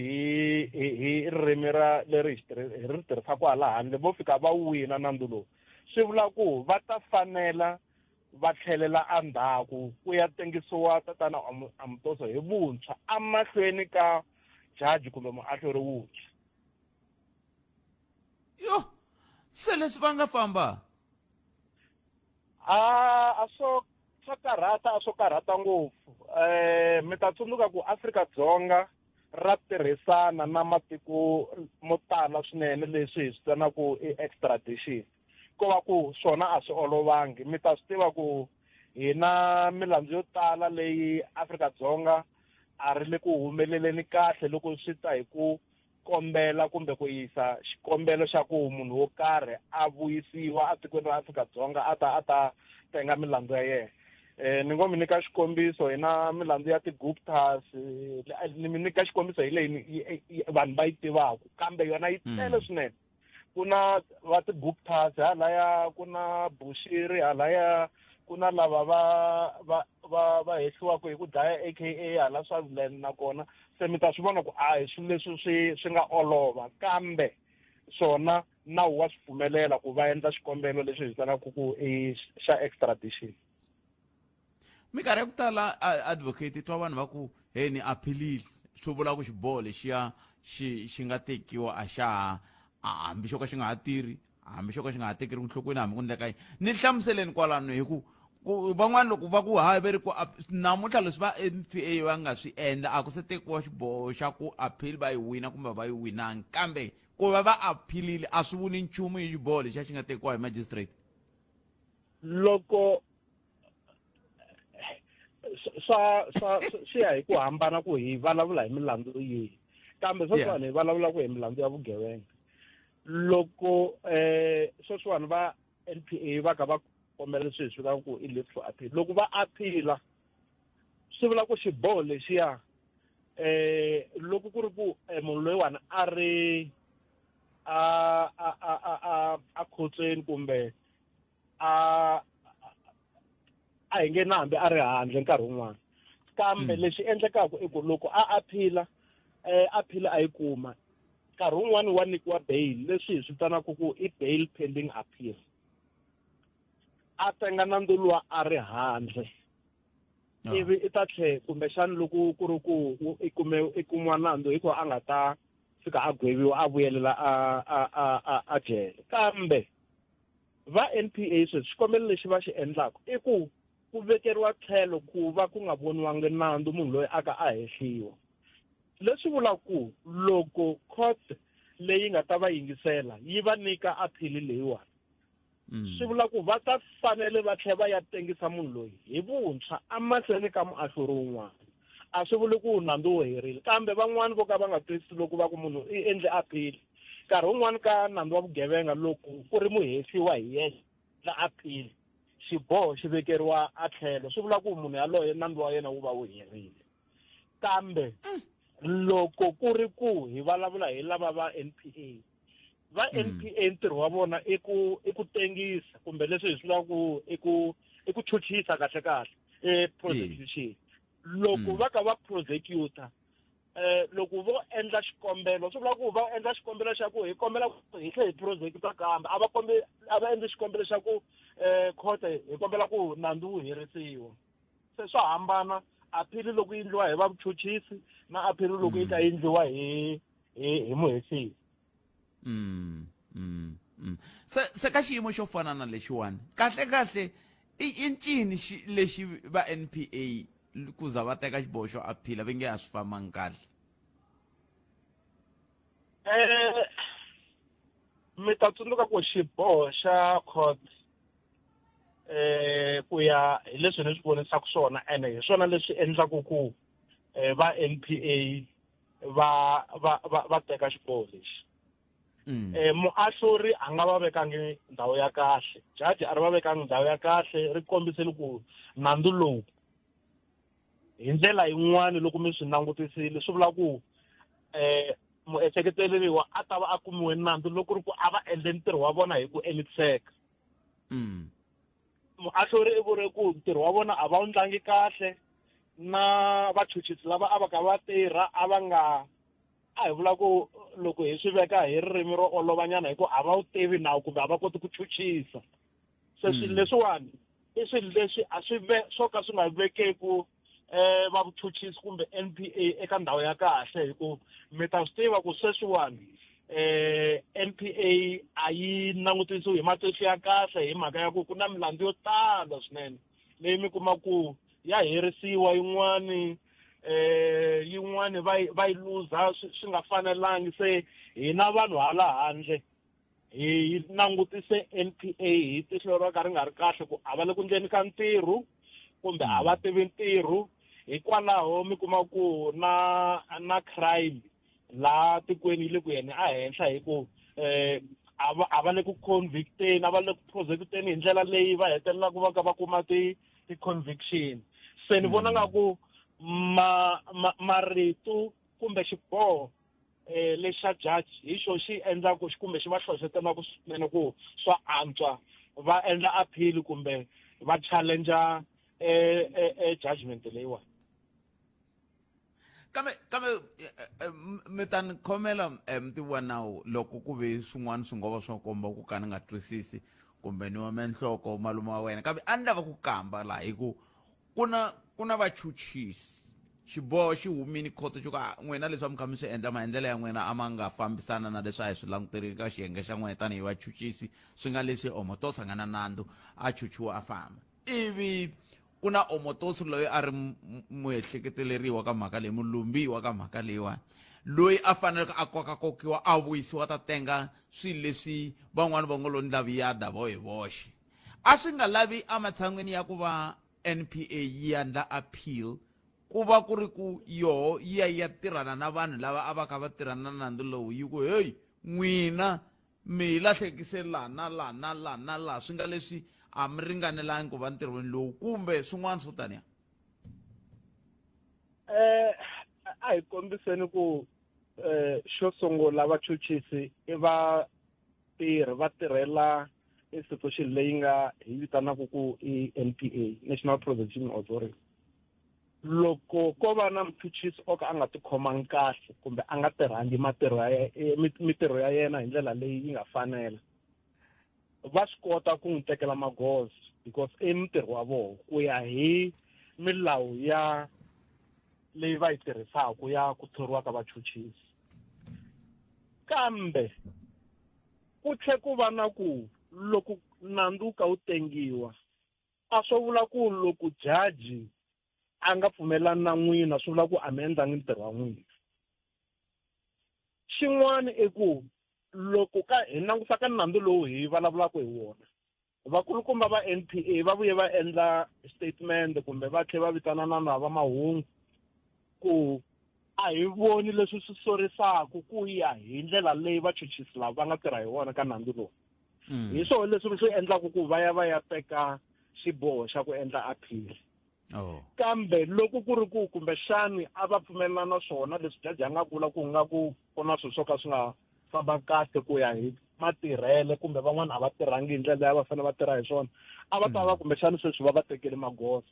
hi ririmi leri hi ri tirhisaka hala handle vo fika va wina nandzu lowu swi vula ku va ta fanela va tlhelela endzhaku ku ya tengisiwa tatana Amotoso hi vuntshwa amahlweni ka jaji kumbe muahluri wuntshwa. Yo, se leswi va nga famba a swo karhata ngopfu mi ta tsundzuka ku Afrika-Dzonga ra tirhisana na matiko mo tala swinene leswi hi swi vitanaku i extradition ko va ku swona a swi olovangi mi ta swi tiva ku hi na milandzu yo tala leyi Afrika-Dzonga a ri le ku humeleleni kahle loko swi ta hi ku kombela kumbe ku yisa xikombelo xa ku munhu wo karhi a vuyisiwa atikweni ra Afrika-Dzonga a ta tenga milandzu ya yena. Ni ngo mi nyika xikombiso hi na milandzu ya ti-Guptas ni mi nyika xikombiso hi leyi vanhu va yi tivaka kambe yona yi tele swinene ku na va ti-Guptas halaya ku na Bushiri halaya ku na lava va hehliwaka hi ku dlaya AKA hala Swaziland nakona se mi ta swi vona ku a hi swilo leswi swi nga olova kambe swona nawu wa swi pfumelela ku va endla xikombelo leswi hi vitanaka ku i xa extradition. minkarhi ya ku tala advocate twa vanhu va ku he ni aphilile swi vula ku xiboho lexiya xi nga tekiwa a xa hambi xo ka xi nga ha tirhi hambi xo ka xi nga ha tekeriwi nhlokweni hambi ku ndleka yini ni hlamuseleni kwalano hi ku van'wana loko va ku hayi veri ku namuntlha leswi va NPA va nga swi endla a ku se tekiwa xiboho xa ku appeal va yi wina kumbe va yi winangi kambe ku va va aphilile a swi vuli nchumu hi xiboho lexiya xi nga tekiwa hi magistrate. Loko swi ya hi ku hambana ku hi vulavula hi milandzu yihi kambe sweswiwani hi vulavulaka hi milandzu ya vugevenga loko sweswiwani va NPA va ka va kombela leswi hi swi vulaka ku i leave for appeal loko va aphila swi vula ku xiboho lexiya loko ku ri ku munhu loyiwani a ri a khotsweni kumbe a hi nge na hambi a ri handle nkarhi wun'wana kambe lexi endlekaka i ku loko a aphila a yi kuma nkarhi wun'wani wa nikiwa bail leswi hi swi vitanaka ku i bail pending appeal a tenga nandzu luwa a ri handle ivi i ta tlhe kumbexani loko ku ri ku i kumiwa nandzu hi ku a nga ta fika a gweviwa a vuyelela a jele kambe va NPA swikombelo lexi va xi endlaka i ku vekeriwa tlhelo ku va ku nga voniwangi nandzu munhu loyi a ka a hehliwa leswi vulaka ku loko court leyi nga ta va yingisela yi va nyika aphili leyiwani swi vula ku va ta fanele va tlhela va ya tengisa munhu loyi hi vuntshwa amahlweni ka muahluri wun'wana a swi vuli ku nandzu wo herile kambe van'wani vo ka va nga twisisi loko va ku munhu i endle aphili nkarhi wun'wani ka nandzu wa vugevenga loko ku ri muhehliwa hi yexe la aphili xiboho xi vekeriwa a tlhelo swi vula ku munhu yaloye nandzu wa yena wu va wu herile kambe loko ku ri ku hi vulavula hi lava va NPA va NPA ntirho wa vona i ku tengisa kumbe leswi hi swi vulaka ku i ku chuchisa kahle prosecution loko va ka va prosecutor loko vo endla xikombelo swi vula ku va endla xikombelo xa ku hi kombela hi tlhe hi prosecutor kambe a va endli xikombelo xa ku court hi kombela ku nandzu wu herisiwa se swa hambana aphili loko yi endliwa hi va vuchuchisi na aphili loko yi ta endliwa hi muhehliwa. se ka xiyimo xo fana na lexiwani kahle i ncini lexi va NPA ku za va teka xiboho xo aphila va nge a swi fambangi kahle? Mi ta tsundzuka ku xiboho xa court ku ya hi leswi ni swi vonisaka swona ene hi swona leswi endlaka ku va NPA va teka xiboho lexi muahluri a nga va vekangi ndhawu ya kahle, jaji a ri va vekangi ndhawu ya kahle, ri kombisile ku nandzu lowu hi ndlela yin'wana loko mi swi langutisile swi vula ku muehleketeleriwa a ta va a kumiwe nandzu loko ri ku a va endle ntirho wa vona hi ku eniseka. Muahluri i vule ku ntirho wa vona a va wu ndlangi kahle, na vachuchisi lava a va ka va tirha a va nga, a hi vula ku loko hi swi veka hi ririmi ro olovanyana hi ku a va wu tivi nawu kumbe a va koti ku chuchisa. Se swilo leswiwani i swilo leswi a swi swo ka swi nga vekeku va vuchuchisi kumbe NPA eka ndhawu ya kahle, hi ku mi ta swi tiva ku sweswiwani NPA a yi langutisiwi hi matihlo ya kahle hi mhaka ya ku ku na milandzu yo tala swinene leyi mi kuma ku ya herisiwa, yin'wani va yi luza swi nga fanelangi. Se hina vanhu hala handle hi langutise NPA hi tihlo ro ka ri nga ri kahle ku a va le ku endleni ka ntirho kumbe a va tivi ntirho, hikwalaho mi kuma ku na crime laha tikweni yi le ku yeni a henhla hi ku a va le ku convicteni, a va le ku prosecuteni hi ndlela leyi va hetelelaka va ka va kuma ti-conviction. Se ni vona nga ku marito kumbe xiboho lexa jaji hi xo xi endlaku kumbe xi va hlohlotelaka swinene ku swa antswa va endla appeal kumbe va challenger judgment leyiwani. kambe mi ta ni khomela mitiwa nawu loko ku ve swin'wana swi ngo va swa komba ku ka ni nga twisisi kumbe ni wame nhloko malume wa wena, kambe a ni lava ku kamba laha hi ku ku na vachuchisi xiboho xi humini khoto xo ka n'wina leswi a mi kha mi swi endla maendlelo ya n'wina a ma nga fambisana na leswi a hi swi languterile ka xiyenge xa n'wina tanihi vachuchisi, swi nga leswi omotosa nga na nandzu a chuchiwa a famba, ivi ku na omotosi loyi a ri muehleketeleriwa ka mhaka leyi, mulumbiwa ka mhaka leyiwani, loyi a faneleke a kokakokiwa a vuyisiwa ta tenga swilo leswi van'wani va ngo lo ndlaviyada vo hi voxe. A swi nga lavi ematshan'wini ya ku va NPA yi endla appeal ku va ku ri ku yoho yi ya tirhana na vanhu lava a va ka va tirhana na nandzu lowu, yi ku heyi n'wina mi lahlekise laha na laha na laha na laha, swi nga leswi a mi ringanelangi ku va ntirhweni lowu kumbe swin'wana swo taniya? A hi kombiseni ku xo sungula vachuchisi i vatirhi va tirhela institution leyi nga hi vitanaka ku i NPA, National Prosecution Authority. Loko ko va na muchuchisi o ka a nga tikhomangi kahle kumbe a nga tirhangi mitirho ya yena hi ndlela leyi yi nga fanela, va swi kota ku n'wi tekela magoza because i mitirho wa vona ku ya hi milawu ya leyi va yi tirhisaka ya ku thoriwa ka vachuchisi. Kambe ku tlhe ku va na ku loko nandzu ka wu tengiwa a swo vula ku loko jaji a nga pfumelani na n'wina swi vula ku a mi endlangi ntirho wa n'wina. Xin'wana i ku loko hi langusa ka nandzu lowu hi vulavulaka hi wona, vakulukumba va NPA va vuye va endla statement kumbe va tlhela va vitanana na va mahungu ku a hi voni leswi swi sorisaka ku ya hi ndlela leyi vachuchisi lava va nga tirha hi wona ka nandzu lowu. Hi swona leswi swi endlaka ku va ya teka xiboho xa ku endla appeal. Kambe loko ku ri ku kumbexani a va pfumelelana na swona leswi jaji a nga vula ku nga ku na swilo swo ka swi nga famba kahle ku ya hi matirhele kumbe van'wana a va tirhangi hi ndlela ya va fanele va tirha hi swona, a va ta va kumbexani sweswi va tekeli magoza.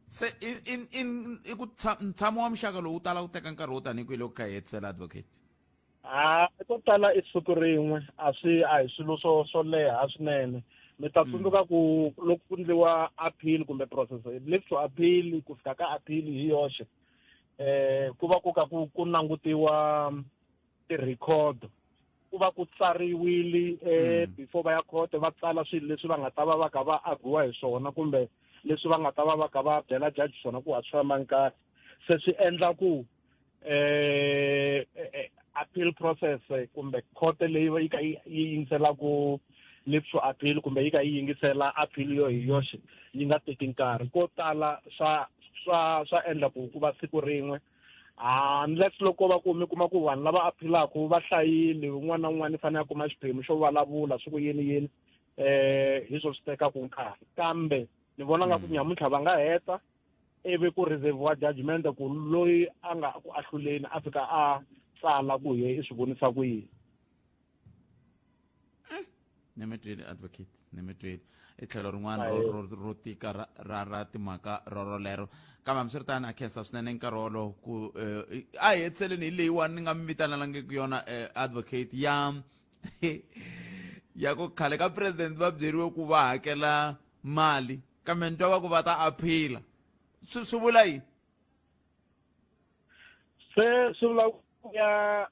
Se i ku ntshamo wa muxaka lowu tala ku teka nkarhi wo tanihi kwihi loko kha hi hetisela advocate? Ko tala i siku rin'we, a hi swilo swo leha swinene. Mi ta tsundzuka ku loko ku endliwa appeal kumbe process live to appeal ku fika ka appeal hi yoxe ku va ku ka ku langutiwa ti-record, ku va ku tsariwile before va ya court va tsala swilo leswi va nga ta va ka va arguwa hi swona kumbe leswi va nga ta va ka va byela jaji swona ku a swi fambangi kahle. Se swi endla ku appeal process kumbe court leyi yi ka yi yingiselaku live to appeal kumbe yi ka yi yingisela appeal yo hi yoxe yi nga teki nkarhi. Ko tala swa swa endla ku va siku rin'we unless loko va mi kuma ku vanhu lava aphilaka va hlayile un'wana na un'wana i fanele a kuma xiphemu xo vulavula swi ku yini hi swo swi tekaka nkarhi kambe ni vona nga ku nyamuntlha va nga heta ivi ku reserviwa judgment ku loyi a nga ku ahluleni a fika a tsala ku ye i swi vonisa ku yini. Nemetweli advocate nemetweli i tlhelo rin'wana ro tika ra timhaka rorolero kambe hambiswiritano a khensa swinene nkarhi wolowo ku a hi hetseleni hi leyiwani ni nga mi vitanelangiku yona advocate ya ku khale ka president va byeriwe ku va hakela mali kambe ni twa va ku va ta aphila swi vula yini? Se swi vula ya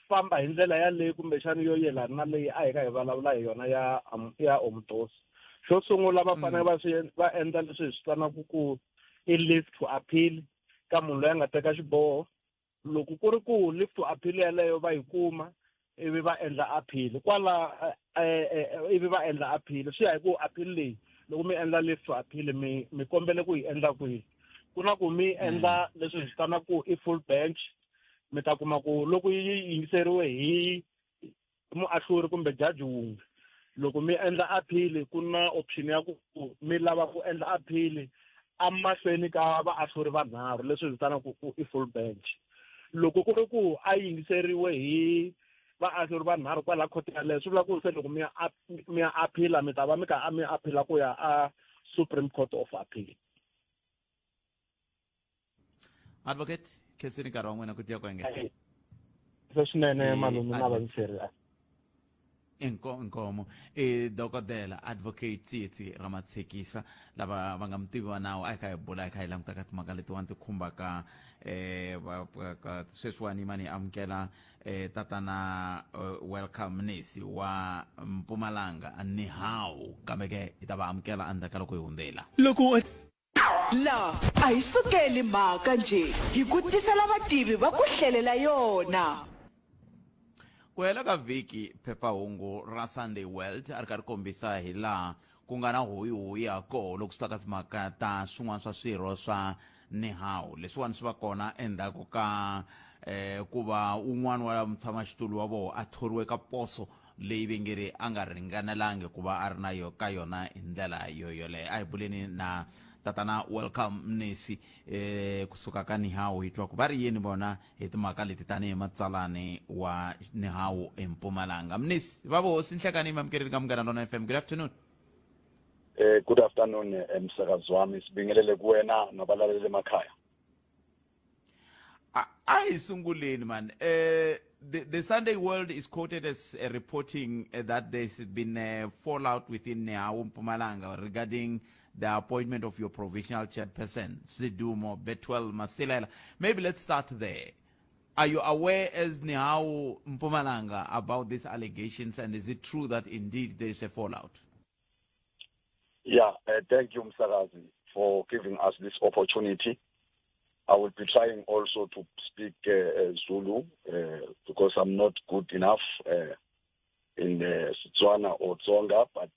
famba hi ndlela yaleyi kumbexani yo yelana na leyi a hi ka hi vulavula hi yona ya Omtos. Xo sungula va fanele va endla leswi hi swi vitanaka ku i lift to appeal ka munhu loyi a nga teka xiboho. Loko ku ri ku lift to appeal yaleyo va yi kuma ivi va endla appeal ivi va endla appeal swi ya hi ku appeal leyi loko mi endla lift to appeal mi kombele ku yi endla kwihi. Ku na ku mi endla leswi hi swi vitanaka ku i full bench mi ta kuma ku loko yi yingiseriwe hi muahluri kumbe jaji wun'we loko mi endla appeal ku na option ya ku mi lava ku endla appeal amahlweni ka vaahluri vanharhu leswi vitanaka ku i full bench. Loko ku ri ku a yingiseriwe hi vaahluri vanharhu kwala khoti yaleyo swi vula ku se loko mi ya appeal mi ta va mi ka mi appeal ku ya a Supreme Court of Appeal. Advocate khensini nkarhi wa n'wina ku tiya ku engeta swinene malume na vaviseri inkomo dokodela advocate Tsietsi Ramatshekiswa lava va nga mutivi wa nawu a hi kha hi bula hi kha hi languta ka timhaka letiwani ti khumbaka sweswiwani mani amukela tatana Welcome Mnisi wa Mpumalanga Nihawu kambe ke hi ta va amukela andaka loko hi hundzela la a hi sukeli mhaka nje hi ku tisela vativi va ku hlelela yona. Ku hela ka vhiki phephahungu ra Sunday World a ri karhi kombisa hi laha ku nga na hoyihoyi ya koho loko swi ta ka timhaka ta swin'wana swa swirho swa Nihawu leswiwani swi va kona endzhaku ka ku va un'wana wa mutshamaxitulu wa vona a thoriwe ka poso leyi vengeri a nga ringanelangi ku va a ri na ka yona hi ndlela yoyoleyo. A hi buleni na tatana Welcome Mnisi kusuka ka Nihawu hi twa ku va ri yini vona hi timhaka leti tanihi matsalani wa Nihawu eMpumalanga. Mnisi va vohosi nhlekani mi amukerile ka Munghana Lonene FM. Good afternoon. Good afternoon msakazi wami sibingelele kuwena nabalaleli emakhaya. A hi sunguleni man the Sunday World is quoted as reporting that there's been a fallout within Nihawu Mpumalanga regarding the appointment of your provincial chairperson, Sidumo Betwel Masilela. Maybe let's start there. Are you aware as Nihawu Mpumalanga about these allegations, and is it true that indeed there is a fallout? Yeah, thank you, Msakazi, for giving us this opportunity. I will be trying also to speak Zulu because I'm not good enough in Setswana or Tsonga, but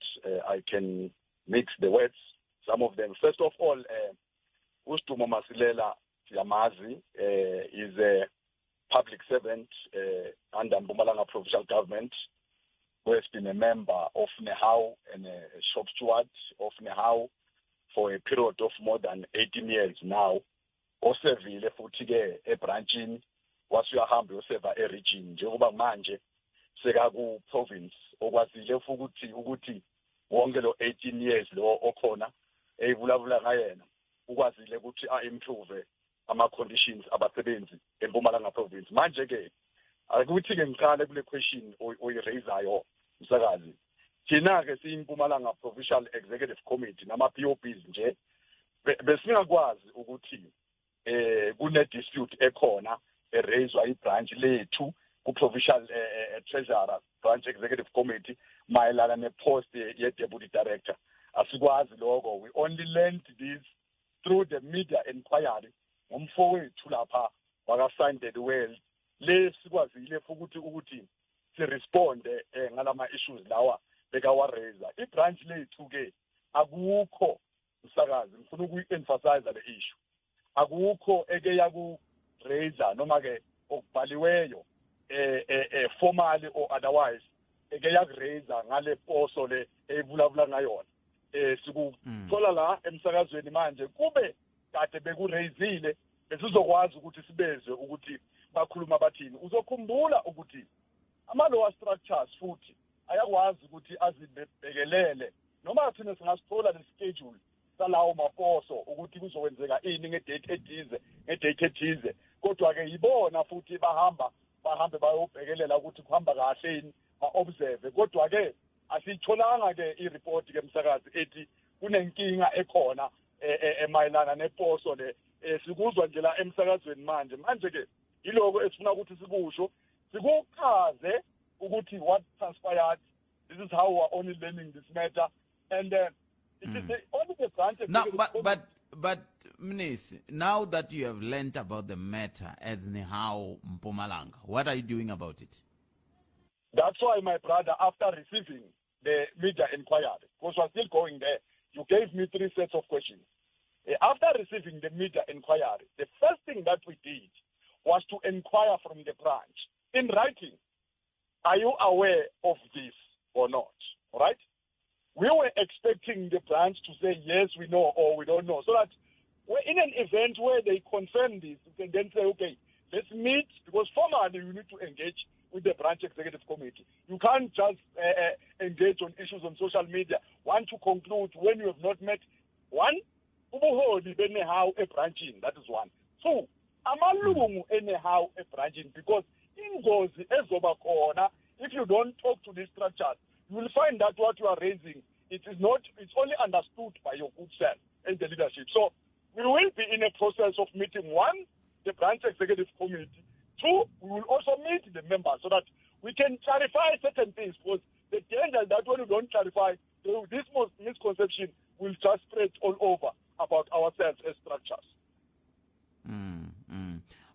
I can mix the words. Some of them. First of all, Sidumo Masilela Yamazi is a public servant under Mpumalanga provincial government, who has been a member of Nihawu and a shop steward of Nihawu for a period of more than 18 years now. Osevile futhi ke ebranchini wasuyahambe oseva region njengoba manje seka ku province okwazile ukuthi wonke lo 18 years lo okhona eyivulavula ngayena ukwazile ukuthi improve ama conditions abasebenzi eMpumalanga province. Manje ke akuthi ke ngiqale kule question oyiraisayo Msakazi, thina ke siyiMpumalanga Provincial Executive Committee nama POPs nje besingakwazi ukuthi kune dispute ekhona eraiswa ibranch lethu ku provincial treasurer branch executive committee mayelana nepost ye deputy director. Asikwazi lokho, we only learned this through the media inquiry ngomfowethu lapha waka-Sunday World lesikwazile ukuthi si respond ngalama issues lawa bekawareza. Ibranch lethu ke akukho Msakazi ngifuna ukuyi-emphasize le issue. Akukho eke yaku-raise noma ke okubhaliweyo formally or otherwise eke yaku-raise ngale poso le eyivulavula ngayona. Sikuthola la emsakazweni manje kube kade bekureyizile besizokwazi ukuthi sibezwe ukuthi bakhuluma bathini. Uzokhumbula ukuthi ama-lower structures futhi ayakwazi ukuthi azibhekelele noma thina singasithola le-schedule salawo maposo ukuthi kuzokwenzeka ini ngedate ethize kodwa-ke yibona futhi bahambe bayobhekelela ukuthi kuhamba kahle yini ba-observe kodwa-ke asiyitholanga-ke i-report-ke msakazi ethi kunenkinga ekhona emayelana neposo le sikuzwa nje la emsakazweni manje-ke yiloko esifuna ukuthi sikusho sikuchaze ukuthi what transpired. This is how we are only learning this matter, and it is only the branch. Now, but Mnisi, now that you have learnt about the matter as Nehao Mpumalanga, what are you doing about it? That's why, my brother, after receiving the media inquiry, because we're still going there, you gave me 3 sets of questions. After receiving the media inquiry, the first thing that we did was to inquire from the branch in writing. Are you aware of this or not? All right? We were expecting the branch to say, yes, we know, or we don't know. So that we're in an event where they confirm this, you can then say, okay, let's meet, because formally you need to engage with the branch executive committee. You can't just engage on issues on social media. One, to conclude, when you have not met, one, ubuholi benehaw ebranchini, that is one. Two, amalungu enehaw ebranchini, because ingozi ezoba khona if you don't talk to these structures, you will find that what you are raising, it's only understood by your good self and the leadership. So we will be in a process of meeting, one, the branch executive committee. Two, we will also meet the members so that we can clarify certain things, because the danger that when we don't clarify, this misconception will just spread all over about ourselves as structures.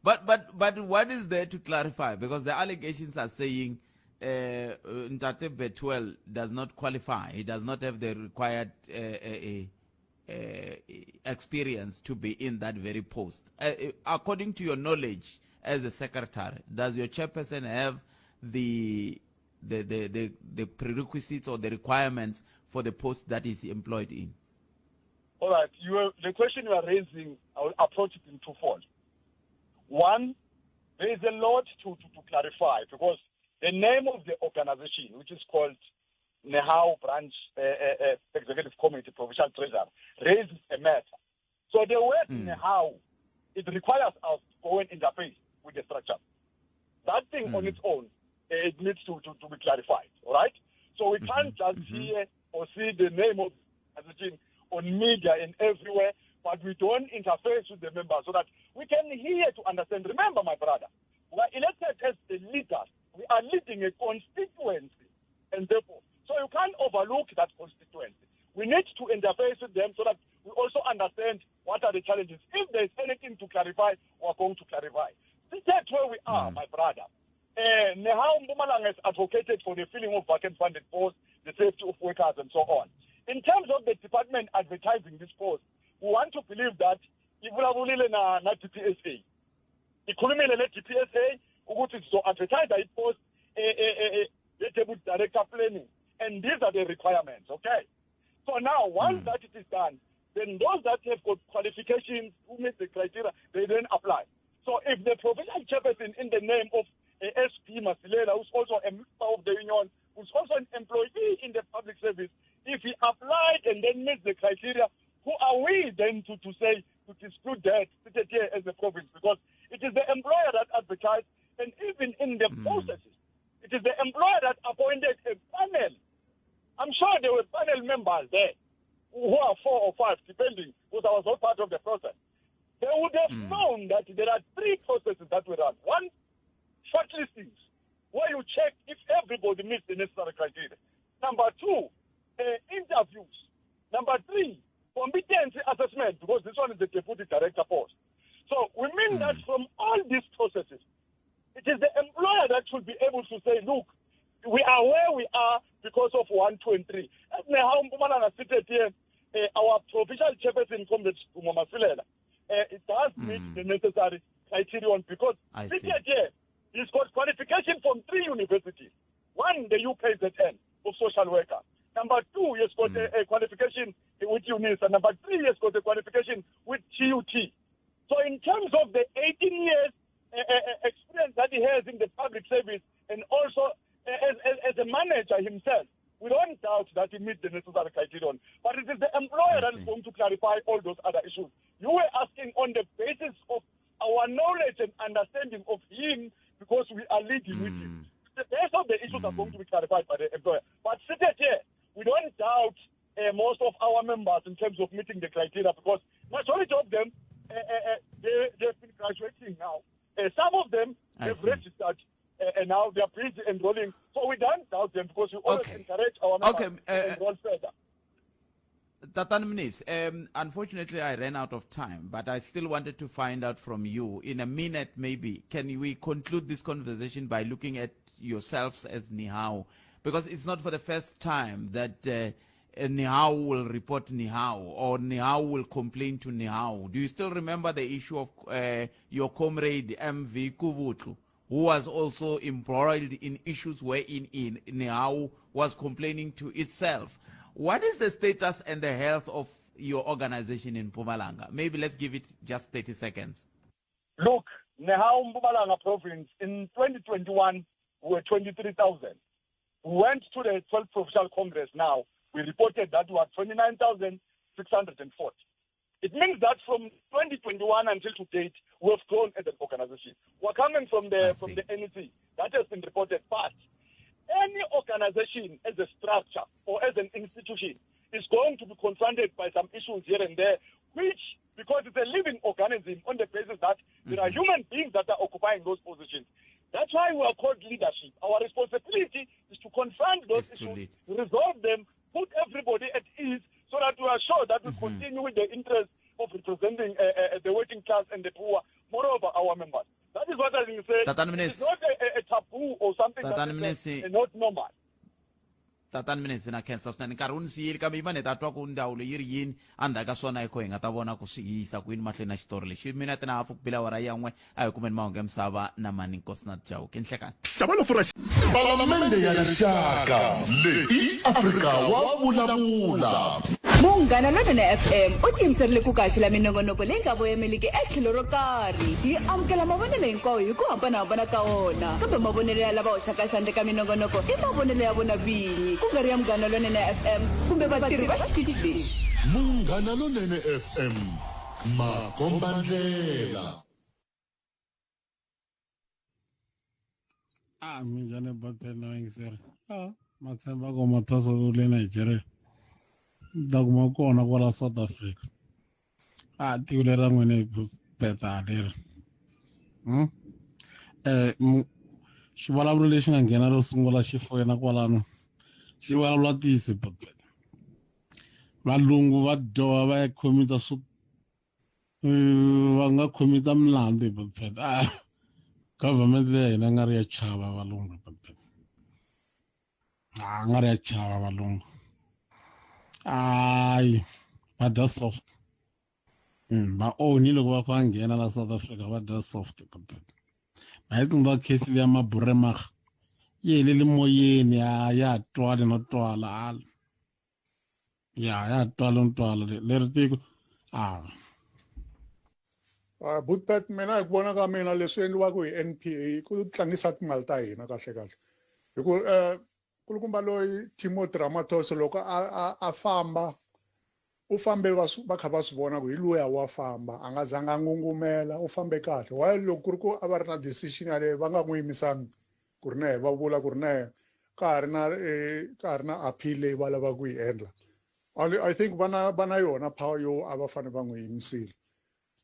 But what is there to clarify? Because the allegations are saying Ntate Bethuel does not qualify. He does not have the required experience to be in that very post. According to your knowledge as a secretary, does your chairperson have the prerequisites or the requirements for the post that is employed in? All right. The question you are raising, I will approach it in twofold. One, there is a lot to clarify, because the name of the organization, which is called Nehao Branch Executive Committee Provincial Treasurer, raises a matter. So the word Nehao, it requires us to go and interface with the structure. That thing on its own, it needs to be clarified, all right? So we can't just hear or see the name of the organization on media and everywhere, but we don't interface with the members so that we can hear to understand. Remember, my brother, we are elected as the leaders. We are leading a constituency, and therefore, so you can't overlook that constituency. We need to interface with them so that we also understand what are the challenges. If there's anything to clarify, we're going to clarify. That's where we are, my brother. Nehao Mpumalanga has advocated for the filling of vacant funded posts, the safety of workers, and so on. In terms of the department advertising this post, we want to believe that ivulavulile na DPSA. Ikhulumile le DPSA ukuthi so advertise I post the deputy director planning, and these are the requirements. Okay. So now once that it is done, then those that have got qualifications who meet the criteria, they then apply. So if the provincial chairperson in the name of SP Masilela, who's also a member of the union, who's also an employee in the public service, if he applied and then meets the criteria, who are we then to say, to dispute that here as a province? Because it is the employer that advertised, and even in the processes, it is the employer that appointed a panel. I'm sure there were panel members there who are 4 or 5, depending, because I was not part of the process. They would have known that there are 3 processes that we run. One, shortlistings, where you check if everybody meets the necessary criteria. Number 2, interviews. Number 3, competency assessment, because this one is the deputy director post. So we mean that from all these processes, it is the employer that should be able to say, look, we are where we are because of 1, 2, and 3. As Nehao Mpumalanga seated here, our provincial chairperson, Comrade Masilela, it does meet the necessary criterion because this year he's got qualification from 3 universities. One, the UKZN of social worker. Number 2, he has got a qualification with UNISA. Number 3, he has got a qualification with TUT. So in terms of the 18 years experience that he has in the public service and also as a manager himself, we don't doubt that he meets the necessary criterion. But it is the employer that is going to clarify all those other issues. You were asking on the basis of our knowledge and understanding of him because we are leading with him. The rest of the issues are going to be clarified by the employer. But seated here, we don't doubt most of our members in terms of meeting the criteria because majority of them, they've been graduating now. Some of them have registered and now they are busy enrolling. So we don't doubt them because we always encourage our members to enroll further. Tatan Mnisi, unfortunately I ran out of time, but I still wanted to find out from you in a minute maybe. Can we conclude this conversation by looking at yourselves as Nihau? Because it's not for the first time that Nihau will report Nihau or Nihau will complain to Nihau. Do you still remember the issue of your comrade MV Kubutlu, who was also embroiled in issues wherein Nihau was complaining to itself? What is the status and the health of your organization in Mpumalanga? Maybe let's give it just 30 seconds. Look, Nihau Mpumalanga province in 2021 were 23,000. We went to the 12th Provincial Congress now. We reported that we were 29,640. It means that from 2021 until to date, we have grown as an organization. We're coming from the NEC. That has been reported fast. Any organization as a structure or as an institution is going to be confronted by some issues here and there, which, because it's a living organism on the basis that there are human beings that are occupying those positions. That's why we are called leadership. Our responsibility is to confront those issues, resolve them, put everybody at ease so that we are sure that we continue with the interest of representing the working class and the poor, moreover our members. That is what I think say. It's not a taboo or something that is not normal. Tatan Mnisi na Kansas na nkaruni siyili kami ba netatwa ku ndawu leyi yini anda ka swona iko hi nga ta vona ku siyisa kwini mahlweni na xitori lexi minute na hafu bila wara yan'we a hi kumeni mahungu ya misava na mani nkosi na Chauke nhlekani Palamende ya rixaka leyi Afrika wa vulavula. Munghana Lonene FM u tiyimiserile ku kaxila minongonoko leyi nga voyameliki etlhelo ro karhi hi amukela mavonelo hinkwawo hi ku hambanahambana ka wona kambe mavonelo ya lava hoxaka xandla ka minongonoko i mavonelo ya vona vinyi ku nga ri ya Munghana Lonene FM kumbe vatirhi va xitichi lexi. Munghana Lonene FM makombandlela. Minjhani Batman na yingiseri. Matshemba ko mathaso le Nigeria. Daguma kona kwala South Africa. Tiko lera n'wene beta leri. Xivulavuro lexi nga nghena ro sungula xi foyena kwalano xi vulavula tisi Batman. Valungu va dyoha va ya khomita swo va nga khomita milandzu Batman. Government leyi hina nga ri ya chava valungu Batman. Nga ri ya chava valungu. But that's soft. Ba only loko va fa nghena la South Africa va da soft Batman. I think that case le ya Maburema ye le moyeni ya twala no twala. Ya twala no twala le ritiko Butpet mina ku vona ka mina leswi endliwaka hi NPA ku tlangisa timali ta hina kahle kahle. Hikuva kulukumba loyi Timothy Ramatoso loko a famba u fambe va kha va swi vona ku hi luya wa famba a nga zanga ngungumela u fambe kahle wa loko ku ri ku a va ri na decision yale va nga n'wi yimisanga ku ri ne va vula ku ri ne ka ha ri na appeal leyi va lava ku yi endla. I think vana yona power yo a va fane va n'wi yimisile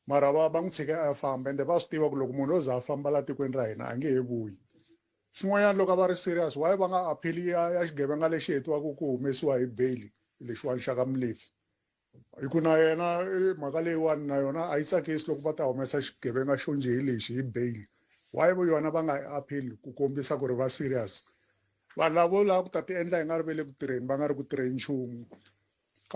mara va n'wi tshika a famba ende va swi tiva ku loko munhu o za a famba la tikweni ra hina a nge he vuyi. Xin'wanyana loko a va ri serious why va nga appeal ya xigevenga lexi hetiwaka ku humesiwa hi bail lexiwani xa ka Mlevi hi ku na yena mhaka leyiwani na yona a yi tsakisi loko va ta humesa xigevenga xo njhe hi lexi hi bail. Why yona va nga appeal ku kombisa ku ri va serious vanhu lavo lava ku ta ti endla hi nga ri ve le ku tirheni va nga ri ku tirheni nchumu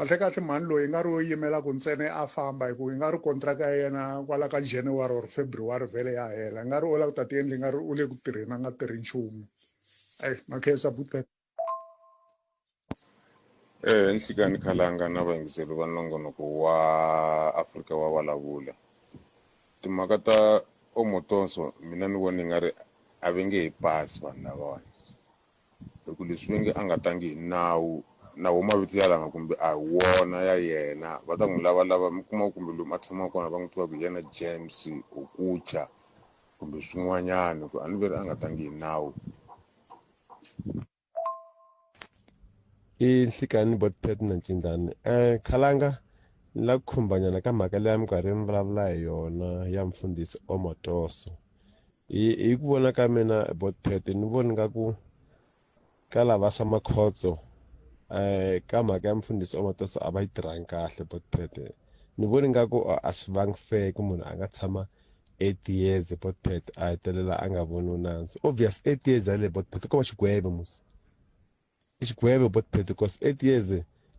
kahle mani loyi i nga ri wo yimela ku ntsene a famba hi ku i nga ri kontraka ya yena kwala ka January or February vhele ya hela i nga ri u la ku ta tiendli i nga ri u le ku tirheni a nga tirhi nchumu makhensa Buthpet. Nhlikani Khalanga na vayingiseri va nongonoko wa Afrika wa vulavula timhaka ta Omotoso mina ni vona nga ri a va nge hi pasi vanhu lavawani loko leswi va nge a nga tangi hi nawu mavito ya lama kumbe a wona ya yena va ta n'wi lava mi kuma kumbe lomu a tshama kona va n'wi tiva ku yena James Okucha kumbe swin'wanyana ku a ni veri a nga tangi hi nawu. Nhlikani Buthpet na Ncindani Khalanga ni la ku khumbanyana ka mhaka leya minkarhi mi vulavula hi yona ya mfundhisi Omotoso hi ku vona ka mina Buthpet ni voni nga ku ka lava swa makhotso ka mhaka ya mfundhisi Omotoso a va yi tirhangi kahle Buthpet ni voni nga ku a swi vangi fair ku munhu a nga tshama 8 years Buthpet a hetelela a nga voni nandzu obvious 8 years yale Buthpet ko va xigweve musi i xigweve Buthpet because 8 years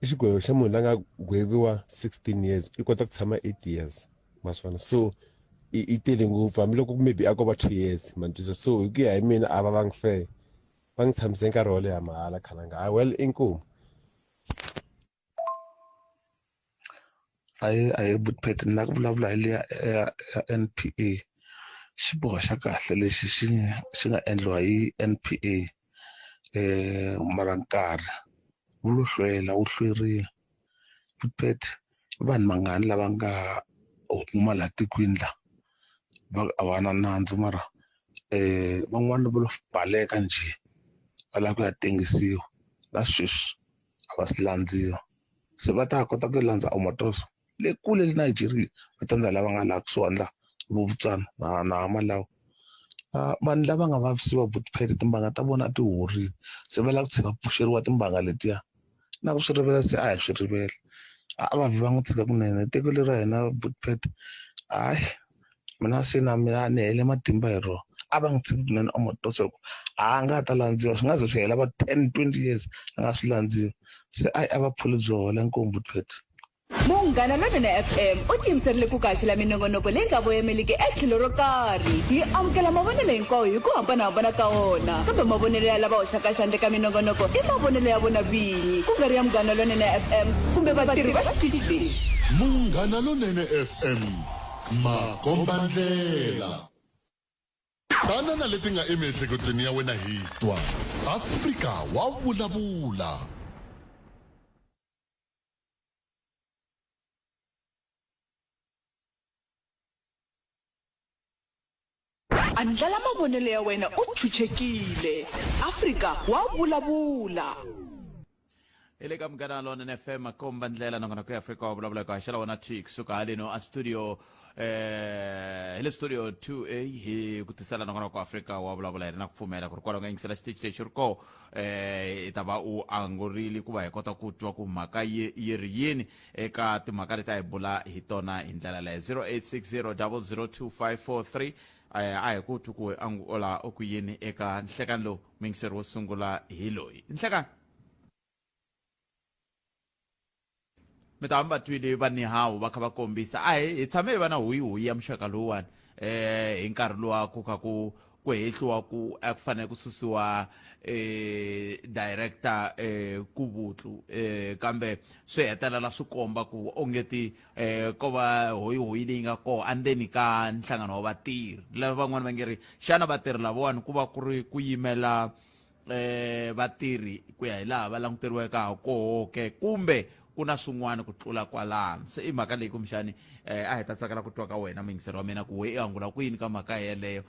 i xigweve xa munhu la nga gweviwa 16 years i kota ku tshama 8 years maswona so i tele ngopfu hambiloko maybe a ko va 2 years mantwisa so hi ku ya hi mina a va vangi fair va ngi tshamiseni nkarhi wo leha mahala Khalanga well inkomu aye Buthpet na ku vulavula hi leya NPA xiboho xa kahle lexi xi nga endliwa hi NPA mara nkarhi wu lo hlwela wu hlwerile Buthpet vanhu mangani lava nga huma laha tikweni la va a va na nandzu mara van'wani va lo baleka njhe va lava ku ya tengisiwa na sweswi a va swi landziwa se va ta kota ku landza Omotoso le kule le Nigeria va ta lava nga laha kusuhani la Botswana na Malawi vanhu lava nga vavisiwa Buthpet timbanga ta vona ti horile se va lava ku tshika pfuxeriwa timbanga letiya na ku swi rivela se a hi swi rivela a va vhi va n'wi tshika kunene tiko leri ra hina Buthpet hayi mina se na mina ni hele matimba hi rona a va n'wi tshiki kunene Omotoso a nga ta landziwa swi nga ze swi hela va 10-20 years a nga swi landziwa se a va phule byohola nkomo Buthpet. Munghana Lonene FM u tiyimiserile ku kaxela minongonoko leyi nga voyameliki etlhelo ro karhi hi amukela mavonelo hinkwawo hi ku hambanahambana ka wona kambe mavonelo ya lava hoxaka xandla ka minongonoko i mavonelo ya vona vinyi ku nga ri ya Munghana Lonene FM kumbe vatirhi va xitichi lexi. Munghana Lonene FM makombandlela tana leti nga emiehleketweni ya wena hi twa Afrika wa vulavula. Andlala mavonelo ya wena u chuchekile Afrika wa vulavula. Ile ka Munghana Lonene FM makombandlela nongona ku Afrika wa vulavula ka xala wona Twix suka haleno a studio ile studio 2A hi ku tisela nongona ku Afrika wa vulavula hi na ku pfumela ku ri kwala nga yingisela xitichi lexi ri ko ta va u angurile ku va hi kota ku twa ku mhaka yi ri yini eka timhaka leti hi bula hi tona hi ndlela leyi 0860 0025543 a hi ku twa ku angula o ku yini eka nhlekani lowu mingiseri wo sungula hi loyi nhlekani mi ta va twile va ni hawu va kha va kombisa hi tshame hi va na huyi ya muxaka lowuwani hi nkarhi lowa ku kha ku hehliwa ku a ku fanele ku susiwa director Kubutlu kambe swi hetelela swi komba ku ongeti ko va huyi leyi nga koho andzeni ka nhlangano wa vatirhi lava van'wani va nge ri xana vatirhi lavawani ku va ku ri ku yimela vatirhi ku ya hi laha va languteriweka ha koho ke kumbe ku na swin'wana ku tlula kwalano se i mhaka leyi kumxani a hi ta tsakela ku twa ka wena mingiseri wa mina ku we i angula kwini ka mhaka yeleyo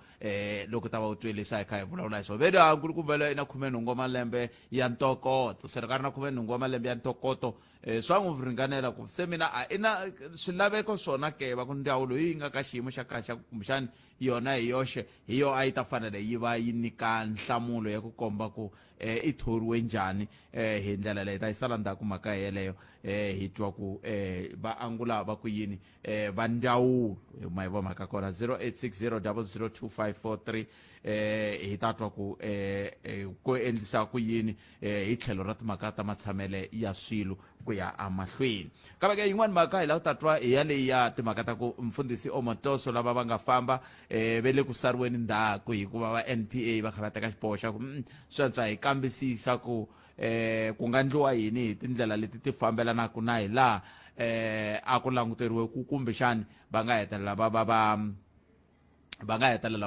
loko ta va u twele sa hi kha hi vulavula hi swona ve a nkulukumba leyi na 18 wa malembe ya ntokoto se ri ka ri na 18 wa malembe ya ntokoto swa n'wi ringanela ku se mina i na swilaveko swona ke va ku ndzawulo yi nga ka xiyimo xa kaxa kumxani yona hi yoxe hi yo a yi ta fanele yi va yi nyika nhlamulo ya ku komba ku i thoriwe njhani hi ndlela leyi ta yi sala ndzhaku mhaka yeleyo hi twa ku va angula va ku yini va ndzawulo ma hi va mhaka kona 0860 0025543 hi ta twa ku ku endlisa ku yini hi tlhelo ra timhaka ta matshamele ya swilo ku ku ya amahlweni kambe ke yin'wana mhaka hi la ku tatwa hi yaleyi ya timhaka ta ku mfundhisi Omotoso lava va nga famba ve le ku sariweni ndzhaku hikuva va NPA va kha va teka xiboho xa ku swantswa hi kambisisa ku ku nga ndliwa yini hi tindlela leti ti fambelanaka na hi laha a ku languteriwe ku kumbexani va nga hetelela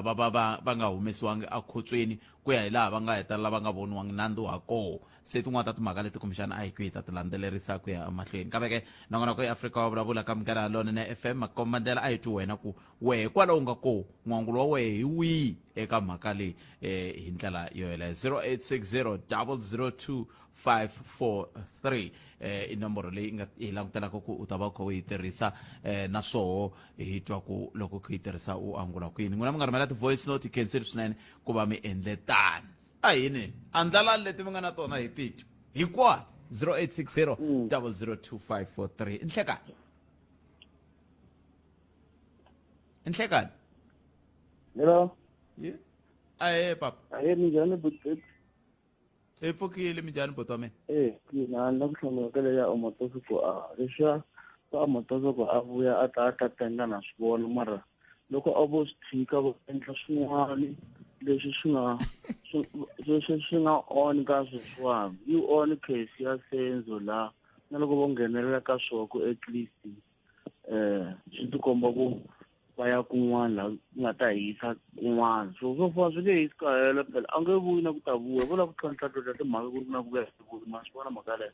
va nga humesiwangi ekhotsweni ku ya hi laha va nga hetelela va nga voniwangi nandzu wa koho se tin'wana ta timhaka leti kumbexana a hi ku hi ta ti landzelerisa ku ya emahlweni kambe ke nongonoko ya Afrika wa vulavula ka minkarhi yalona na FM makombandela a hi twi wena ku wehe kwalaho nga koho n'wangulo wa wehe hi wihi eka mhaka leyi hi ndlela yo yeleyo 0860 002 543 i nomboro leyi hi langutelaka ku u ta va u kha u yi tirhisa na swoho hi twa ku loko ku yi tirhisa u angula kwini n'wina mi nga rhumela ti-voice note cancel swinene ku va mi endle tani a yini andlalani leti mi nga na tona hi titwa hinkwayo 0860 002 543 inhlekani Hello. aye papa Aye minjhani buti? hi pfukile minjhani boti wa mina Na na ku hlamula ka leya Omotoso ku leswiya swa Omotoso ku a vuya a ta tenda na swi vona mara loko a vo swi tshika va endla swin'wana leswi swi nga on ka sweswiwani yi on case ya Senzo la na loko vo nghenelela ka swoho ku at least swi tikomba ku va ya kun'wana la nga ta hisa kun'wana so swo fa swi nge hisi ka hela phela a nge vuyi na ku ta vuya vo la ku tlhontlha timhaka ku ri na ku vuya hi ma swi vona mhaka leyo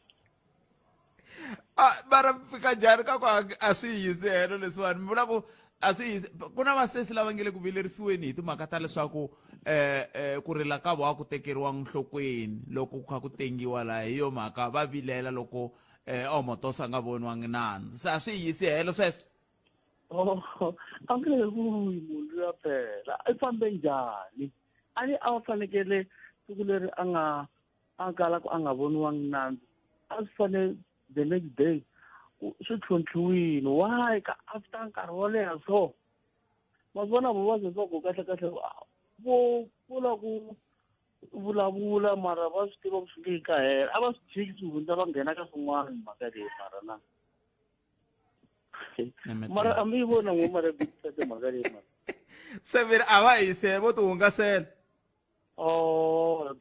mara fika njhani ka ku a swi hisi helo leswiwani mi vula ku a swi hisi ku na vasesi lava nge le ku vilerisiweni hi timhaka ta leswaku ku rila ka vo ku tekeriwa nhlokweni loko ku kha ku tengiwa laha hi yo mhaka va vilela loko Omotoso a nga voniwangi nandzu se a swi hisi helo sweswo a nge vuyi munhu luya phela i fambe njhani a ni a fanekele siku leri a kala ku a nga voniwangi nandzu a swi fane the next day swi tlhontlhiwile why ka after nkarhi wo leha so ma vona vuvabyi bya ku kahle vo vula ku vulavula mara va swi tiva ku swi nge ka hela a va swi tshiki swi hundza va nghena ka swin'wana mhaka leyi mara na mara a mi vona ngo mara bitsa timhaka leyi mara se veri a va hise vo ti hungasela vo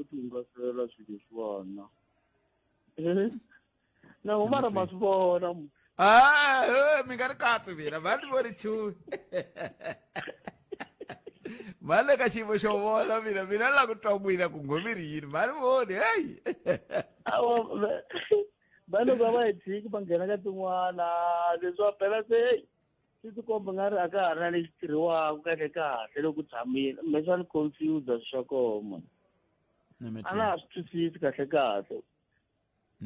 ti hungasela swilo leswiwana na mara ma swi vona mi nga ri katsi mina va ni voni nchumu ma le ka xiyimo xo vona mina la ku twa n'wina ku ngomiri yini ma ni voni heyi vanhu va hi tshiki va nghena ka tin'wana leswi phela se swi tikomba nga ri a ka ha ri na lexi tirhiwaka kahle loko tshamile mme swa ni confuse swa koma a na ha swi twisisi kahle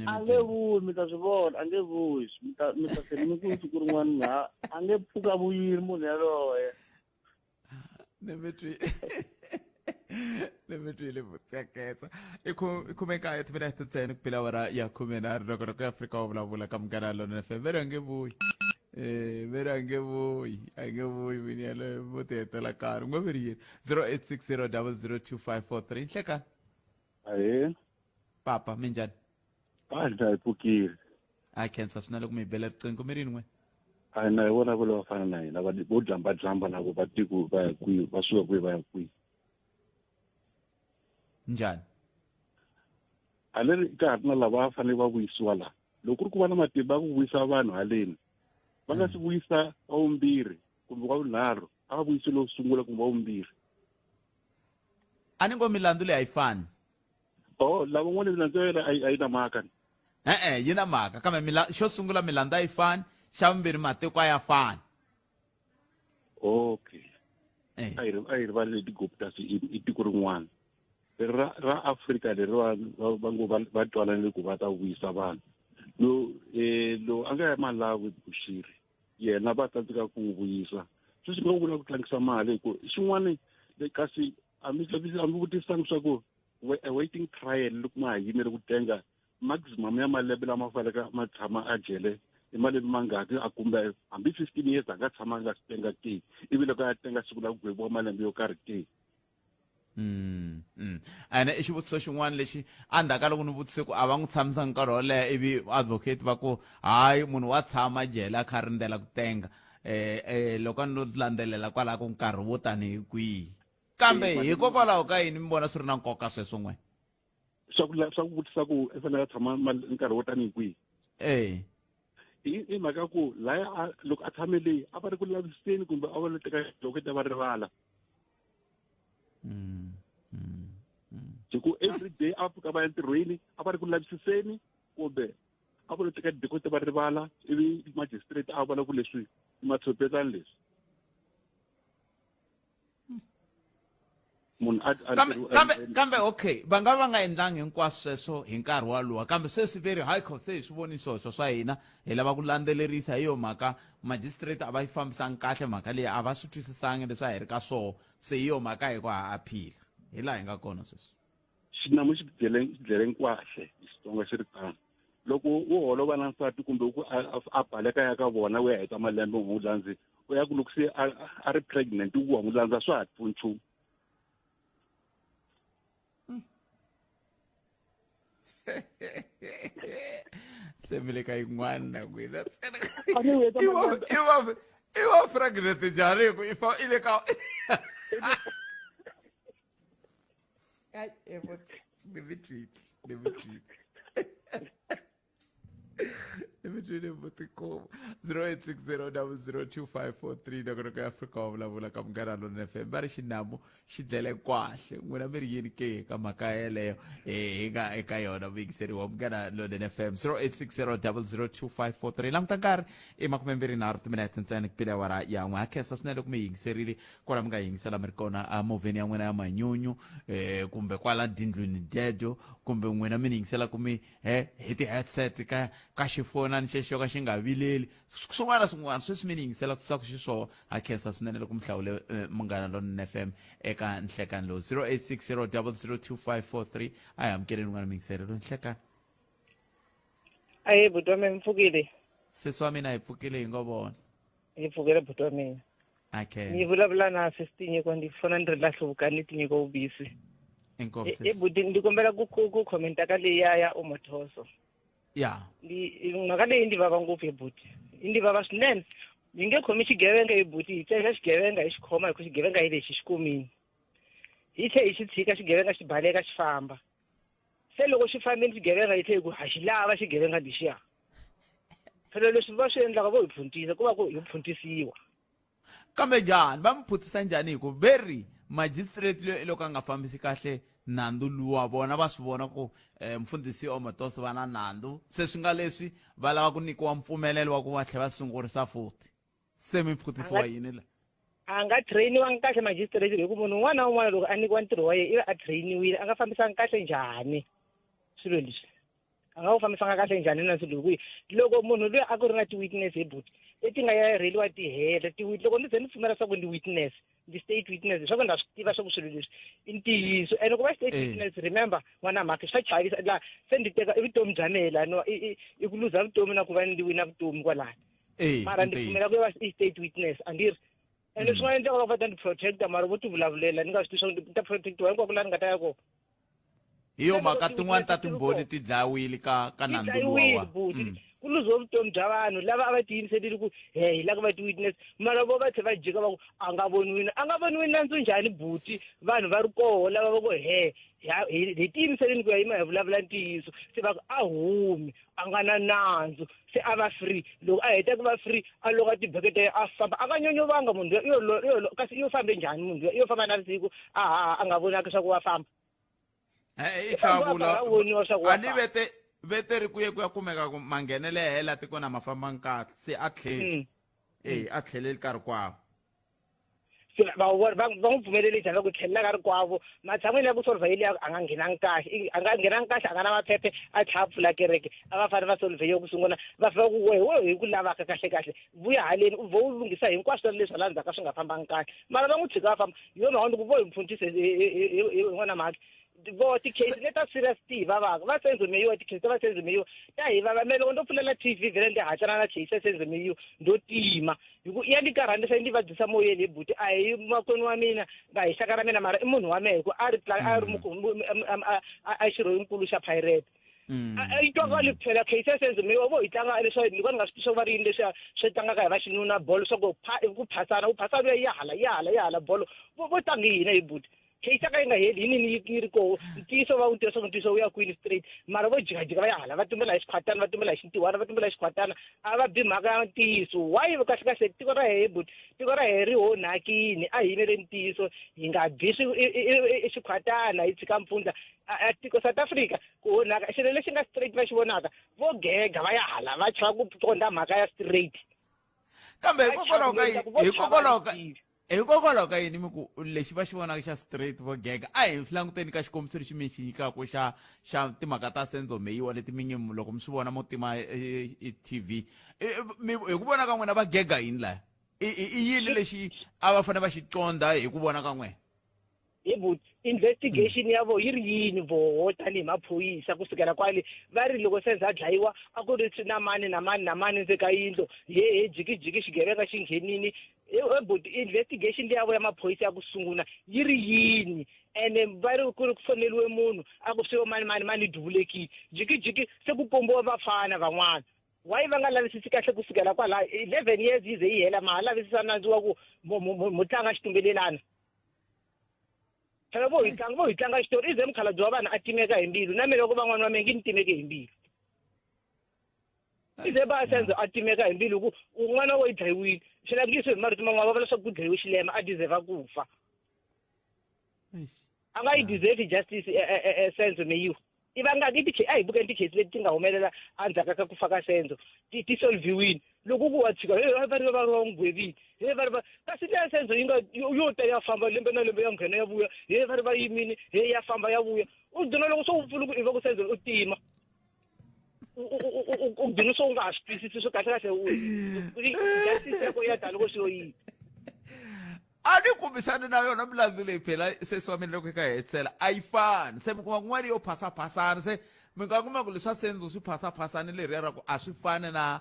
a nge vuyi mi ta swi vona a nge vuyi mi ta mi ku siku rin'wana a nge pfuka vuyini munhu yaloye ni mi twile vuteketsa i khume nkaye timinete ntsena ku phela awara ya 13 loko ya Afrika wa vulavula ka Munghana Lonene FM veri a nge vuyi a nge vuyi mini yaloye vo ti hetela nkarhi ngo veri yini 0860 002 543 inhlekani aye papa minjhani bandla hi pfukile a khensa swinene ku mi bela riqingho mi rini n'we a na hi vona vole va fana na hina vo jambajamba lavo va tiku va ya kwihi va suka kwihi va ya kwihi njhani a leri ka ha ri na lava va fanele va vuyisiwa laha loko ku ri ku va na matimba ya ku vuyisa vanhu haleni va nga swi vuyisa va vumbirhi kumbe wa vunharhu a va vuyisi lowu sungula kumbe wa vumbirhi a ni ngo milandzu leyi a yi fani lava n'wana milandzu ya yena a yi na mhaka yi na mhaka kambe xo sungula milandzu a yi fani xa vumbirhi matiko a ya fani okay a hi rivali leti goputasi i tiko rin'wana ra Afrika leri va ngo va twananile ku va ta vuyisa vanhu lo a nga ya Malawi Bushiri yena va tsandzeka ku n'wi vuyisa sweswi nga vula ku tlangisa mali hikuva xin'wana kasi a mi vutisanga swa ku waiting trial loko ma ha yimele ku tenga maximum ya malembe lama faneleka ma tshama a jele i malembe mangaki a kumbe hambi 15 years a nga tshama a nga swi tenga ke ivi loko a tenga siku la ku gweviwa malembe yo karhi ke ene i xivutiso xin'wana lexi andhaka loko ni vutise ku a va n'wi tshamisa nkarhi wo leha ivi advocate va ku hayi munhu wa tshama jele a kha rindzela ku tenga loko a no landzelela kwalaho ku nkarhi wo tanihi kwihi kambe hikokwalaho ka yini mi vona swi ri na nkoka sweswo n'we swa ku vutisa ku i fanele a tshama nkarhi wo tanihi kwihi i mhaka ku laya loko a tshame leyi a va ri ku laviseni kumbe a va lo teka loko ta va rivala ku every day a pfuka va ya ntirhweni a va ri ku lavisiseni kumbe a va lo teka diko ta va rivala ivi magistrate a vona ku leswi matshopetani leswi kambe okay va nga endlangi hinkwaswo sweswo hi nkarhi walowa kambe se swi veri high court se hi swi voni swihoxo swa hina hi lava ku landzelerisa hi yo mhaka magistrate a va yi fambisangi kahle mhaka leyi a va swi twisisangi leswi a hi ri ka swoho se hi yo mhaka hi ku ha aphila hi laha hi nga kona sweswo xinamu xi byeleni kahle hi xitsonga xi ri tano loko u holova na nsati kumbe a baleka ya ka vona u ya heta malembe u n'wi landzi u ya ku loko se a ri pregnant u wa n'wi landza swa ha pfuni nchumu se mi le ka yin'wana na n'wina i wa pregnant njhani hi ku i le ka Dimitri. Dimitri Mutiko 0860002543 nongonoko ya Afrika wa vulavula ka Munghana Lonene FM bari xinamu xi dlele kwahle n'wina mi ri yini ke ka mhaka yeleyo hi nga eka yona vuyingiseriwa Munghana Lonene FM 0860002543 languta nkarhi i 23 timinete ntsena ku pila wara ya n'we akhensa swinene loko mi yingiserile kwala mi nga yingisela mi ri kona a movheni ya n'wina ya manyunyu kumbe kwala dindlwini dedo kumbe n'wina mi ni yingisela ku mi hi ti-headset ka xifonani xexo ka xi nga vileli swin'wana sweswi mi ni yingisela swa ku xiswoho a khensa swinene loko mi hlawule Munghana Lonene FM eka nhlekani lowu 0860002543 a hi amukeleni n'wana mi yingiserile nhlekani aye buti wa mina mpfukile sesi wa mina hi pfukile hi ngo vona hi pfukile buti wa mina ni vulavula na sesitinyiko ndi fona ni ri lahluvukani ni tinyiko vubisi buti ndi kombela ku khomenta ka leya ya Omothoso mhaka leyi ndi vava ngopfu hi buti i ndi vava swinene ni nge khomi xigevenga hi buti hi teka xigevenga hi xi khoma hi ku xigevenga hi lexi xi kumini hi tlhe hi xi tshika xigevenga xi baleka xi famba se loko xi fambeni xigevenga hi tlhe hi ku ha xi lava xigevenga lexiya phela leswi va swi endlaka vo hi phuntisa ku va ku hi phuntisiwa kambe njhani va mi phutisa njhani hi ku veri magistrate loko a nga fambisi kahle nandzu luwa vona va swi vona ku mfundhisi Omothoso va na nandzu se swi nga leswi va lava ku nyikiwa mpfumelelo wa ku va tlhela va sungurisa futhi se mi phutisiwa yini la a nga trainiwanga kahle magistrate hi ku munhu un'wana na un'wana loko a nyikiwa ntirho wa yena i a trainiwile a nga fambisanga kahle njhani swilo leswi a nga wu fambisanga kahle njhani na swilo hi loko munhu loyi a ku ri na ti-witness hi buti leti nga yarheliwa ti hela loko ni ze ni pfumela swa ku ndi witness ndi state witness leswaku ndza swi tiva swa ku swilo leswi i ntiyiso ene ku va state witness remember n'wana mhaka swa chavisa laha se ndi teka i vutomi bya mehe lano i ku luza vutomi na ku va ndi wina vutomi kwalani mara ndi pfumela ku va i state witness andiri ene swin'wana endleka va ta ndi protecta mara vo ti vulavulela ni nga swi tivi swa ta protectiwa hinkwako laha ni nga ta ya kona hi yo mhaka tin'wana ta timbhoni ti dlayiwile ka nandzu luwa ku luziwa vutomi bya vanhu lava a va tiyimiserile ku hi lava va ti-witness mara vo va tlhe va jika va ku a nga voniwini nandzu njhani buti vanhu va ri koho lava va ku hi tiyimiseleni ku ya yima hi vulavula ntiyiso se va ku a humi a nga na nandzu se a va free loko a heta ku va free a loko a tibekete a famba a nga nyonyovanga munhu kasi iyo fambe njhani munhu iyo famba na vusiku a nga vonaki swa ku wa famba i hlawula ani vete ri kuye ku ya kumeka ku mangenele hela tiko na mafamba nkarhi se a tlheli a tlheleli karhi kwavo va n'wi pfumeleli njhani ku tlhelela ka ri kwavo matshan'wini ya ku solvheyile a nga nghenangi kahle a nga nghenangi kahle a nga na maphephe a tlha a pfula kereke a va fanele va solvheyo ku sungula va fika ku wehe hi ku lavaka kahle kahle vuya haleni u vo u lunghisa hinkwaswo leswi hala ndzhaka swi nga fambangi kahle mara va n'wi tshika va famba hi yo mhaka ndi ku vo hi mpfuntise hi n'wana mhaka vo ti-case leta serious tiva va senzo meyiwa ti-case va senzo meyiwa ta hi vava mele ndo pfulela TV vele ndi hatsana na case senzo meyiwa ndo tima hiku ya ni karhani se ndi va dyisa moyeni hi buti a hi makwenu wa mina va hi xaka ra mina mara i munhu wa mehe ku a ri a xirhoyinkulu xa pirate I twa phela case senzo meyiwa vo hi tlanga leswo ni vona nga swi swo va ri yini leswi swi tlangaka hi va xinuna bolo swa ku phasana u phasana ya hala bolo vo tlangi hina hi buti case ka yi nga heli yini yi ri ko ntiso va untiso ntiso u ya kwini straight mara vo jikajika va ya hala va tumbela hi xikhwatana va tumbela hi xintiwana va tumbela hi xikhwatana a va bi mhaka ya ntiso why kahle tiko ra hehe but tiko ra hehe ri onhakini a hi yimele ntiso hi nga bi xikhwatana hi tshika mpfundla a tiko South Africa ku onhaka xilo lexi nga straight va xi vonaka vo gega va ya hala va chava ku tonda mhaka ya straight kambe hikokwalaho ka yini mi ku lexi va xi vonaka xa straight vo gega a hi languteni ka xikombiso lexi mi xi nyikaka xa timhaka ta senzo meyiwa leti mi nge loko mi swi vona mo tima TV hi ku vona ka n'wina va gega yini laya i yini lexi a va fanele va xi conda hi ku vona ka n'wina hi but investigation ya vo yi ri yini voho tanihi maphoyisa kusukela kwale va ri loko senza a dlayiwa a ku ri na mani ndzi ka yindlo he jikijiki xigevenga xi nghenini but investigation leyi ya vo ya maphoyisa ya ku sungula yi ri yini ene va ri ku ri ku foneliwe munhu a ku swivo mani duvulekile jikijiki se ku pombiwa vafana van'wana why va nga lavisisi kahle kusukela kwala 11 years yi ze yi hela ma ha lavisisa nandzu wa ku mo tlanga xitumbelelana phela vo hi tlanga xitori ize mukhalabye wa vana a timeka hi mbilu na mina loko van'wana va me ngi ni timeke hi mbilu ize va senzo a timeka hi mbilu ku un'wana wo yi dlayiwile xilakiso hi marito man'wana va vula leswaku ku dlayiwe xilema a deserva ku fa a nga yi deserve justice senzo meyiwa i va nga a hi bukeni tikhesi leti ti nga humelela endzhaku ka ku fa ka senzo ti solviwile loko ku wa tshika va ri va n'wi gwevile kasi leya senzo yi nga yo ta ya famba lembe na lembe ya nghena ya vuya va ri va yimini ya famba ya vuya u dina loko swo pfula ku i va ku senzo u tima u dina swo nga ha swi twisisi swo kahle justice yako ya ta loko swi yo yini a ni kumbisani na yona milandzu leyi phela sesi wa mina loko eka hetsela a yi fani se mi kuma kun'wana yo phasaphasana se mi nga kuma ku leswa senzo swi phasaphasani leriya ra ku a swi fani na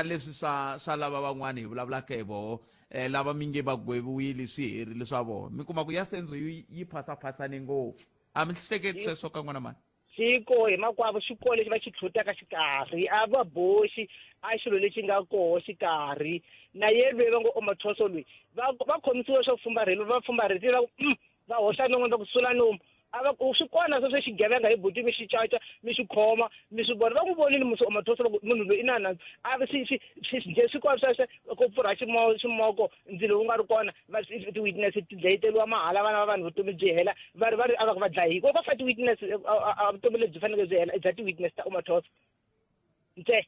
leswi swa lava van'wana hi vulavulaka hi voho lava mi nge va gweviwile swi herile swa voho mi kuma ku ya senzo yi phasaphasani ngopfu a mi hleketi sweswo ka n'wana mani xiko hi makwavo xikolo lexi va xi tlhutaka xikarhi a va boxi a xilo lexi nga koho xikarhi na ye lweyi va ngo omathoso lweyi va khomisiwe swo fumbarheli va fumbarheti va hoxa non'wana va ku sula nomu a va swi kona sweswo xigevenga hi buti mi xi caca mi xi khoma mi swi vona va n'wi vonile omathoso loko munhu loyi i na nandzu a swi kona sweswe ku pfurha ximoko ndzilo wu nga ri kona ti-witness ti dlayeteliwa mahala vana va vanhu vutomi byi hela va ri a va ku va dlayi ko ka fa ti-witness a vutomi lebyi faneleke byi hela i bya ti-witness ta omathoso nte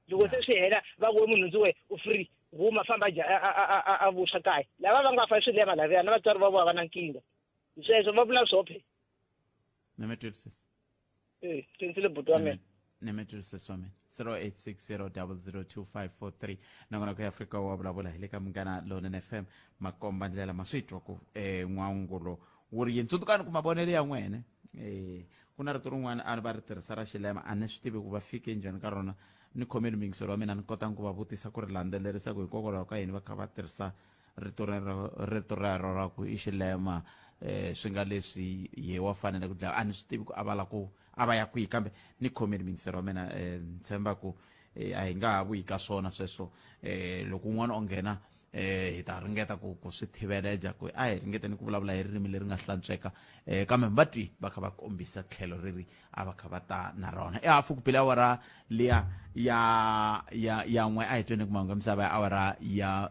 loko se swi hela va ku we munhu ndzi we u free huma famba a vuxa kaya lava va nga fa swilema laviya na vatswari va vona va na nkingha sweswo va vula swophe ni mi twisisi tinsile buti wa mina ni mi twisisi wa mina 0860002543 nakona ku Afrika wa vulavula hi le ka Munghana Lonene FM makomba ndlela ma swi twa ku n'wangulo wu ri yini tsutukani ku mavonelo ya n'wene ku na rito rin'wana a va ri tirhisa ra xilema a ni swi tivi ku va fike njhani ka rona ni khomeni mingiselo wa mina ni kotanga ku va vutisa ku ri landzelerisa ku hikokwalaho ka yini va kha va tirhisa rito rero ra ku i xilema swi nga leswi ye wa fanele ku dlaya a ni swi tivi ku a va ya kwihi kambe ni khomeni mingiselo wa mina tshemba ku a hi nga ha vuyi ka swona sweswo loko un'wana o nghena hi ta ringeta ku swi thiveleja ku a hi ringeteni ku vulavula hi ririmi leri nga hlantsweka kambe vatwi va kha va kombisa tlhelo riri a va kha va ta na rona hafu ku pela awara liya ya n'we a hi tweni ku mahungu ya misava ya awara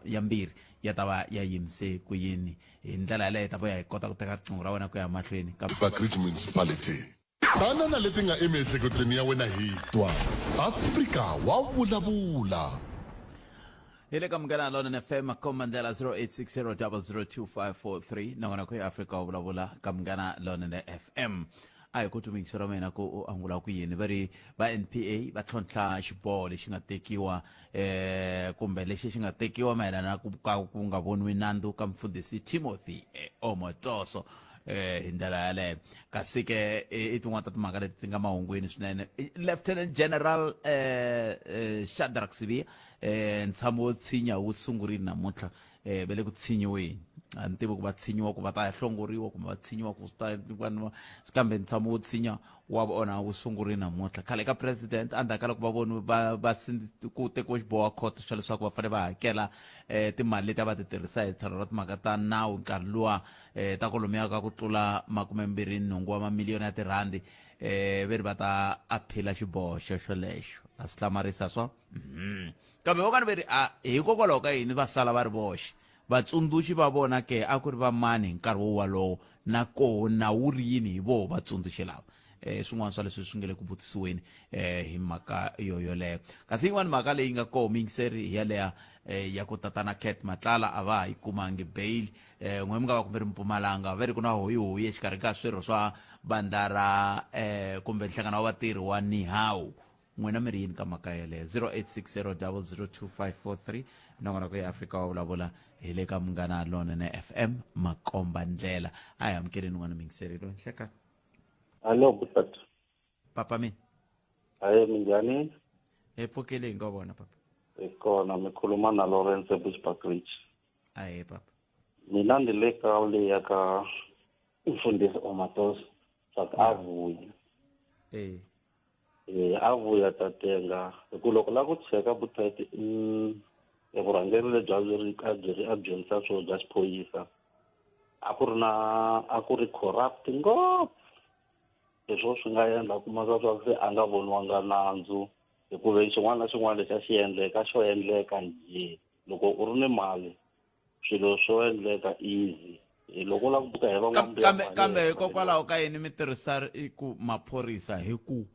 ya mbirhi ya ta va ya yimise ku yini hi ndlela yaleyo hi ta va ya hi kota ku teka riqingho ra wena ku ya mahlweni Bushbuckridge Municipality tanana leti nga emiehleketweni ya wena hi twa Afrika wa vulavula hi le ka Munghana Lonene FM komandela 0860002543 nakona ku Africa wa vulavula ka Munghana Lonene FM a hi ku tumingisela mina ku angula ku yini va ri va NPA va tlhontlha xiboho lexi nga tekiwa kumbe lexi xi nga tekiwa mayelana ku nga voniwi nandzu ka mfundhisi Timothy Omotoso hi ndlela yaleyo kasi ke i tin'wana ta timhaka leti ti nga mahungwini swinene Lieutenant General Shadrack Sibiya ntshamo wo tshinya wu sungurile namuntlha ve le ku tshinyiweni a ni tivi ku va tshinyiwa ku va ta ya hlongoriwa kumbe va tshinyiwa ku kambe ntshamo wo tshinya wa vona wu sungurile namuntlha khale ka president endzhaku ka loko va voni ku tekiwa xiboho court xa leswaku va fanele va hakela timali leti a va ti tirhisa hi tlhelo ra timhaka ta nawu nkarhi luwa ta kolomiya ka ku tlula 28 wa mamiliyoni ya tirhandi ve ri va ta aphila xiboho xexo lexo a swi hlamarisa swo kambe vo kani ve ri hikokwalaho ka yini va sala va ri voxe vatsundzuxi va vona ke a ku ri va mani hi nkarhi wo walowo nakona wu ri yini hi voho vatsundzuxi lava swin'wana swa leswi swi nga le ku vutisiweni hi mhaka yoleyo kasi yin'wana mhaka leyi nga koho mingiseri hi yaleya ya ku tatana Cat Matlala a va ha yi kumangi bail n'we mi nga va kumbe ri Mpumalanga ve ri ku na hoyihoyi exikarhi ka swirho swa bandla ra kumbe nhlangano wa vatirhi wa Nihawu n'wina mi ri yini ka mhaka yaleyo 0860002543 nongonoko ya Afrika wa vulavula hi le ka Munghana Lonene FM Makomba Ndlela a hi amukeleni n'wana mingiseri lo nhlekani Hello, Butat. Papa mi. Hayi minjani? Pfukile nga vona papa. Ikona mikhuluma na Lawrence Bushbuckridge. Hayi papa. Mina ndile ka ule ya ka mfundisi Omatoso avuya. Avuya tatenga kuloko la ku tsheka Butat vurhangeri lebyi a byerisa swo bya xiphorisa a ku ri corrupt ngopfu leswo swi nga endla kuma swa se a nga voniwanga nandzu hikuva xin'wana na xin'wana lexi a xi endleka xo endleka njhe loko u ri ni mali swilo swo endleka easy loko u lava ku buka hi van'wana kambe hikokwalaho ka yini mi tirhisa ku maphorisa hi ku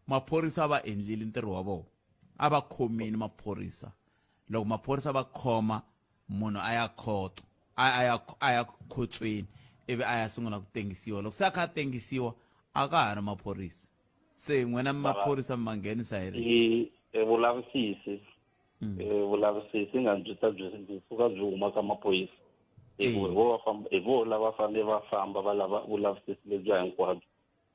maphorisa va endlile ntirho wa vona a va khomini maphorisa loko maphorisa va khoma munhu a ya khoto a ya khotsweni ivi a ya sungula ku tengisiwa loko se a kha a tengisiwa a ka ha ri maphorisa se n'wina maphorisa ma nghenisa hi vulavisisi nga byi ta byi suka byi huma ka maphorisa hi vo lava fanele va famba va lava vulavisisi lebyi hinkwabyo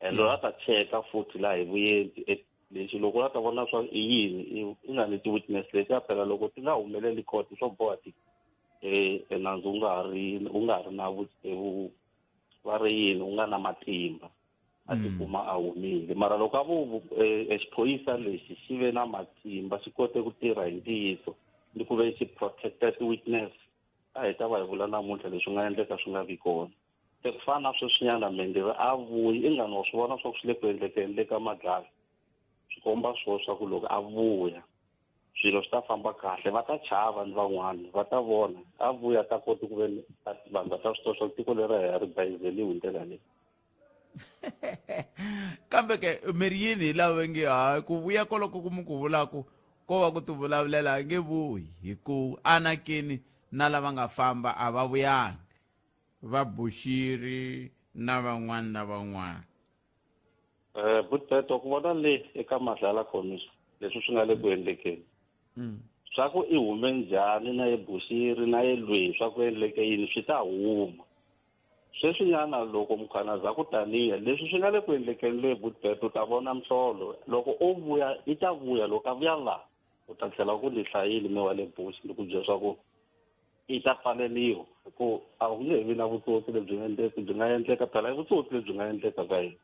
and loko a ta cheka futhi laha hi vuyenti lexi loko a ta vona swa i yini i nga ni ti-witness leti a phela loko ti nga humeleli court swo boha ti nandzu u nga ha ri na va ri yini u nga na matimba a tikuma a humile mara loko a vo xiphorisa lexi xi ve na matimba xi kote ku tirha hi ntiyiso ni ku ve xi protected witness a hi ta va hi vula namuntlha leswi nga endleka swi nga vi kona se ku fana na sweswinyana mendlelo a vuyi i nga no swi vona swa ku swi le ku endleka madlala swi komba swa ku loko a vuya swilo swi ta famba kahle va ta chava ni van'wana va ta vona a vuya ta koti ku ve vanhu va ta swi swa tiko leri ri bayizeliwi hi ndlela leyi kambe ke mi ri yini hi lava nge ku vuya koloko ku mi ku vulaku ko va ku ti vulavulela a nge vuyi hi ku anakini na lava nga famba a va vuyangi va Bushiri na van'wana Buteto ku vona le eka Madlala Commission leswi swi nga le ku endlekeni swa ku i hume njhani na ye Bushiri na ye lweyi swa ku endleke yini swi ta huma sweswinyana loko mukhanazaa ku taniya leswi swi nga le ku endlekeni le Buteto u ta vona mhlolo loko o vuya i ta vuya loko a vuya laha u ta tlhela ku ni hlayile mi wa le Bush ni ku byela swa ku i ta pfaleliwa ku a wu nge vi na vutsotsi lebyi nga endleka phela i vutsotsi lebyi nga endleka ka yena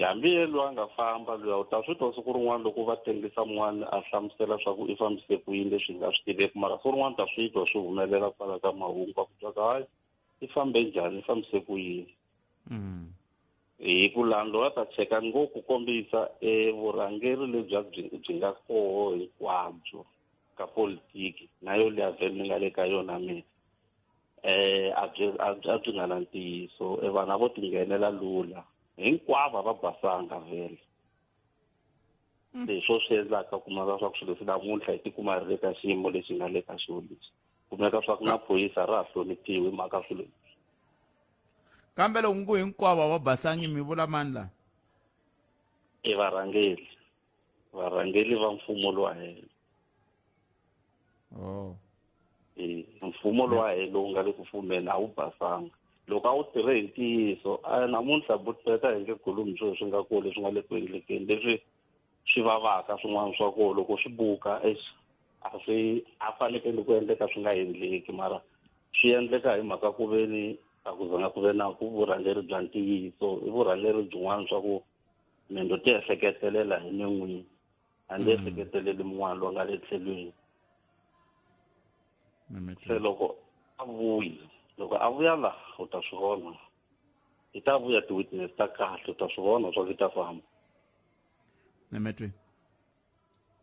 hambi yelwe a nga famba luya u ta swi twa siku rin'wana loko va tengisa mun'wana a hlamusela swa ku i fambise ku yini leswi nga swi tiveki mara siku rin'wana ta swi twa swi humelela kwala ka mahungu va ku twa ka hayi i fambe njhani i fambise ku yini hi ku lani loyi a ta cheka ngo ku kombisa vurhangeri lebyi byi nga koho hinkwabyo ka politiki na yo leya vhele ni nga le ka yona mina a byi nga na ntiyiso vana vo tinghenela lula hinkwavo va basanga vhele leswo swi endlaka kumeka swa ku swilo swi namuntlha hi tikuma ri le ka xiyimo lexi nga le ka xilo lexi kumeka swa ku na phoyisa ra ha hloniphiwi hi mhaka swilo kambe loko ngu hinkwavo va basangi mi vula mani laha i varhangeli va mfumo lowa helo mfumo lowa helo lowu nga le ku fumeni a wu basanga loko a wu tirhe hi ntiyiso namuntlha butpeta hi nge khulumi swilo swi nga kule swi nga le ku endlekeni leswi swi vavaka swin'wana swa kona loko swi buka a fanekele ku endleka swi nga endleki mara swi endleka hi mhaka ku veni a ku zanga ku ve na ku vurhangeri bya ntiyiso i vurhangeri byin'wana swa ku mendo ti ehleketelela hi nen'wini a ndzi ehleketeleli mun'wana loyi nga le tlhelweni se loko a vuya la u ta swi vona hi ta vuya ti-witness ta kahle u ta swi vona swa ku ta famba Nemetwe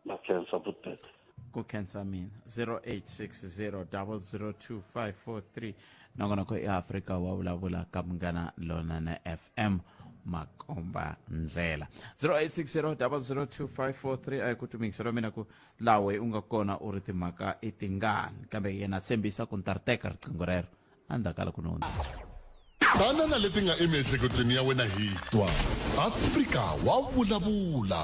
na khensa Butpeta ku khensa mina 0860 002 nongonoko eAfrika wa vulavula ka Munghana Lonene FM makomba ndlela 0860 002 ayi ku tumingiselo mina ku lawe u nga kona u ri timhaka i tingani kambe yena tshembisa ku ntarteka riqingho rero andakala ku nondza banana leti nga emiehleketweni ya wena hi twa Afrika wa vulavula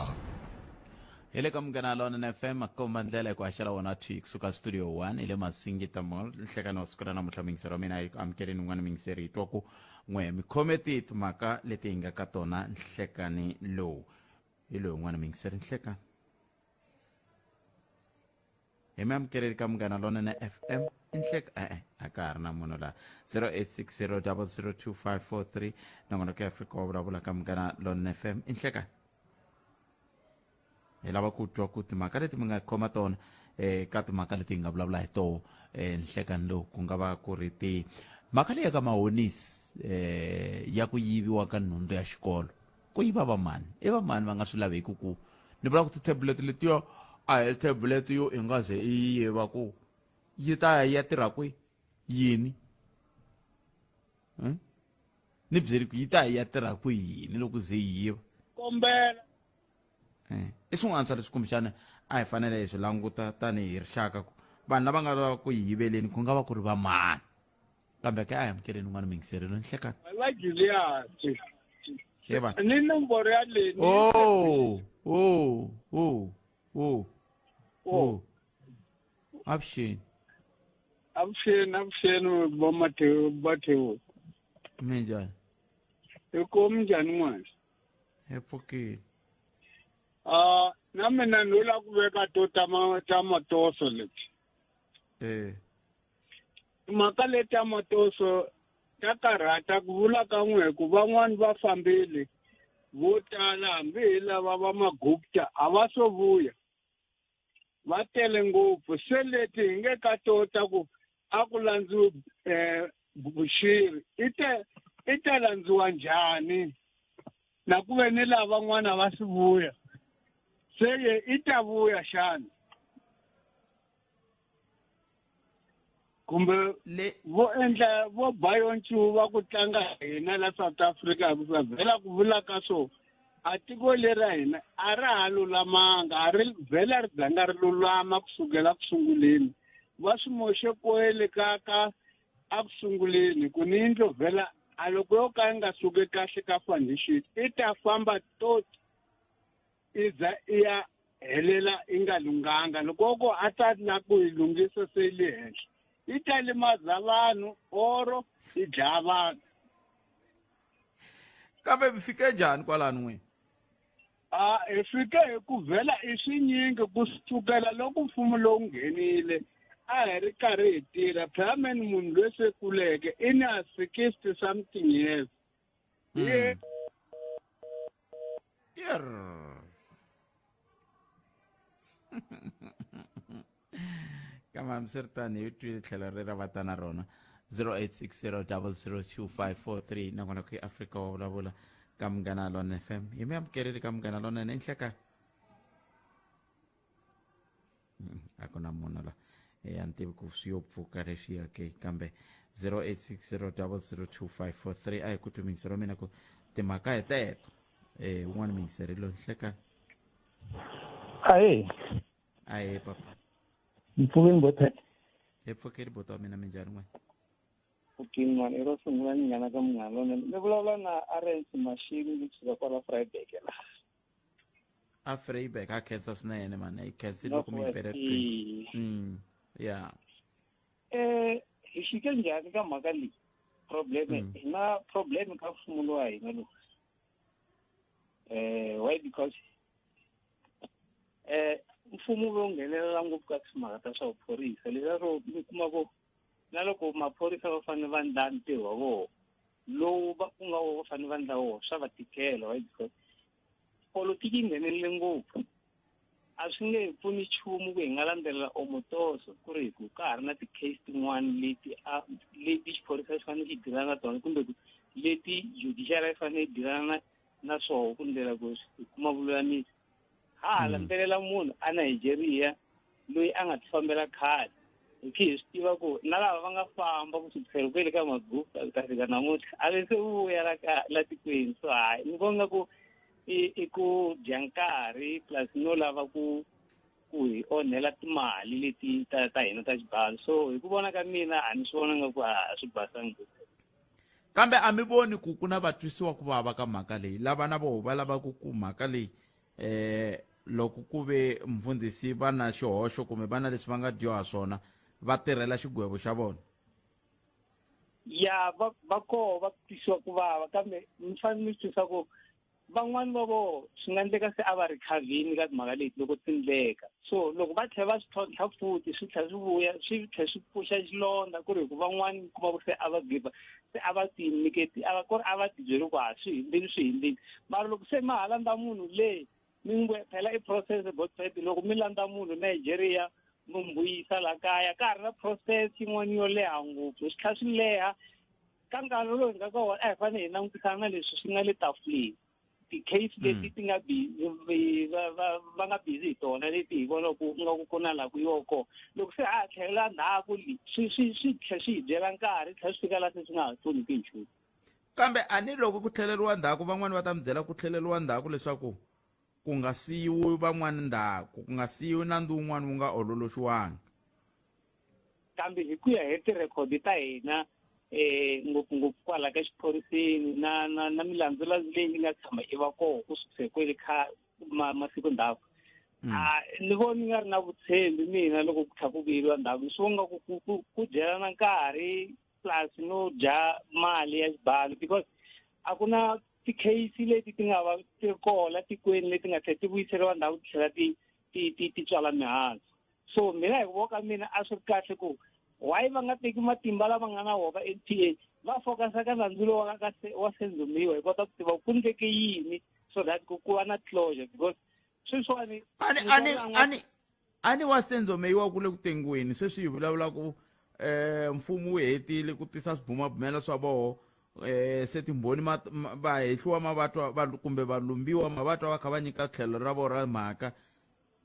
hi le ka Munghana Lonene FM makomba ndlela hi ku haxela wona twi kusuka studio 1 hi le Masingita Mall nhlekani wa siku ra namuntlha mingisero mina hi amukeleni n'wana mingiseri hi twa ku n'we mikhometi timhaka leti hi nga ka tona nhlekani lowu hi loyi n'wana mingiseri nhlekani hi mi amukeleli ka Munghana Lonene FM inhleka a ka ha ri na munhu laha 0860 002 nongonoko ya Afrika wa vulavula ka Munghana Lonene FM inhlekani hi lava ku twa ku timhaka leti mi nga khoma tona ka timhaka leti hi nga vulavula hi toho nhlekani lowu ku nga va ku ri mhaka leyi ka mahonisi ya ku yiviwa ka nhundzu ya xikolo ku yiva vamani i vamani va nga swi laveki ku ni vula ku ti-tablet letiyo a hi tablet yo i nga ze i yiva ku yi ta ya tirha kwi yini ni byeri ku yi ta ya tirha ku yini loko ze yi yiva kombela i swin'wana swa leswi kumbexana a hi fanele hi swi languta tanihi rixaka ku vanhu lava nga lava ku yi yiveleni ku nga va ku ri va mani kambe ka a hi amukeleni n'wana mingiserelo nhlekani la Julius ye va ni nomboro ya leni avuxeni va Matheo minjhani ku minjhani n'wana hi pfukile na mina ni la ku veka to ta matoso leti mhaka leti ta matoso ta karhata ku vula ka n'we ku van'wani va fambile vo tala hambi hi lava va magupta a va so vuya va tele ngopfu se leti hi nge ka tota ku a ku landziwi Bushiri i ta landziwa njhani na ku ve ni lava van'wana va swi vuya se i ta vuya xana kumbe vo bayoncuva ku tlanga hina la South Africa hi ku vhela ku vula ka so a tiko leri ra hina a ra ha lulamanga a ri vhela ri zanga ri lulama kusukela ku sunguleni va swi moxe kwele ka a ku sunguleni ku ni yindlo vhela a loko yo ka yi nga suki kahle ka foundation i ta famba tot iza i ya helela i nga lunghanga loko a ta la ku yi lunghisa se le henhla i ta limaza vanhu oro i dlaya vanhu kambe mi fike njhani kwalani n'wina hi fike hi ku vhela i swinyingi kusukela loko mfumo lowu nghenile a hi ri karhi hi tirha phameni munhu loyi se kuleke i na 60 something years kama msiritani hi twile tlhelo ri ra vata na rona 0860 002 nakona ku Afrika wa vulavula ka Munghana Lonene FM hi mi amukeleli ka Munghana Lonene enhlekani a ku na munhu la a ni tivi ku swi yo pfuka leswiya ke kambe 0860 002 a hi ku tumingiselo mina ku timhaka hi teto un'wana mingiserelo nhlekani aye papa mpfukeni bothe hi pfukeli boto wa mina minjhani n'wana pfukini mani ro sungula ni nghena ka Munghana Lonene ni vulavula na Arence Mashini ni kusuka kwala Vryburg la a Vryburg a khensa swinene mani hi khensile loko mi pere ya hi xike njhani ka mhaka leyi problem na problem ka mfumo wa hina lo why because mfumo wo nghenelela ngopfu ka timhaka ta swa vuphorisa leswo mi kuma ko na loko maphorisa va fanele va ndla ntirho wa vona lowu va ku nga wo va fanele va ndla wona swa va tikela why because politiki nghenelele ngopfu a swi nge pfuni nchumu ku hi nga landzelela omotoso ku ri hi ku ka ha ri na ti-case tin'wana leti xiphorisa xi fanele xi dilana na tona kumbe leti judiciary yi fanele yi dilana na swoho ku ndlela ku hi kuma vululamisi ha landzelela munhu a Nigeria loyi a nga ti fambela khale hi khi hi swi tiva ku na lava va nga famba ku sukisela kwele ka magrupu ta fika namuntlha a ve se vuya la tikweni so hayi ni vonga ku i ku dya nkarhi plus no lava ku hi onhela timali leti ta hina ta xibalo so hi ku vona ka mina a ni swi vona nga ku a swi basanga kambe a mi voni ku ku na vatwisiwa ku vava ka mhaka leyi lava na voho va lava ku mhaka leyi loko ku ve mfundhisi va na xihoxo kumbe va na leswi va nga dyoha swona va tirhela xigwevo xa vona ya va koho va twisiwa ku vava kambe mi fanele mi twisisa ku van'wani va vo swi nga endleka se a va ri khavhini ka timhaka leti loko ti endleka so loko va tlhela va swi tlhontlha futhi swi tlhela swi vuya swi tlhela swi pfuxa xilondza ku ri hi ku van'wani kuma ku se a va giva se a va ti nyiketi ku ri a va tibyeli ku swi hindzini mara loko se ma ha landza munhu leyi mi ngwe phela i process botset loko mi landza munhu Nigeria mi mbuyisa la kaya ka ha ri na process yin'wana yo leha ngopfu swi tlhela swi leha ka nkarhi lowu hi nga ka wona a hi fanele hi langutisana na leswi swi nga le tafuleni ti-case leti ti nga va nga busy hi tona leti hi vona ku nga ku na la ku yoko loko se ha tlhelela ndhaku swi tlhela swi hi byela nkarhi tlhela swi fika laha se swi nga ha pfuniki nchumu kambe a ni loko ku tlheleriwa ndhaku van'wani va ta mi byela ku tlheleriwa ndhaku leswaku ku nga siyiwi van'wani ndhaku ku nga siyiwi nandzu wun'wani wu nga ololoxiwangi kambe hi ku ya hi tirekhodi ta hina ngopfungopfu kwala ka xiphoriseni na milandzelo leyi nga tshama i va koho ku sukise kwele masiku ndhaku ni voni nga ri na vutshembi mina loko ku tlha ku vuyeriwa ndhaku swi vonga ku dyelana nkarhi plus no dya mali ya xibalo because a ku na ti-case leti ti nga va ti ri koho la tikweni leti nga tlhela ti vuyiseriwa ndhaku ti tlhela ti tswala mihandzu so mina hi ku voka mina a swi ri kahle ku why va nga teki matimba lava nga na wona NPA va focus ka nandzu lowu wa senzomiwa hi kota ku tiva ku endleke yini so that ku va na closure because sweswiwani ani wa senzomiwa ku le ku tengiweni sweswi hi vulavula ku mfumo wu hetile ku tisa swibumabumela swa voho se timbhoni va hehliwa mavatwa kumbe valumbiwa mavatwa va kha va nyika tlhelo ra vona ra mhaka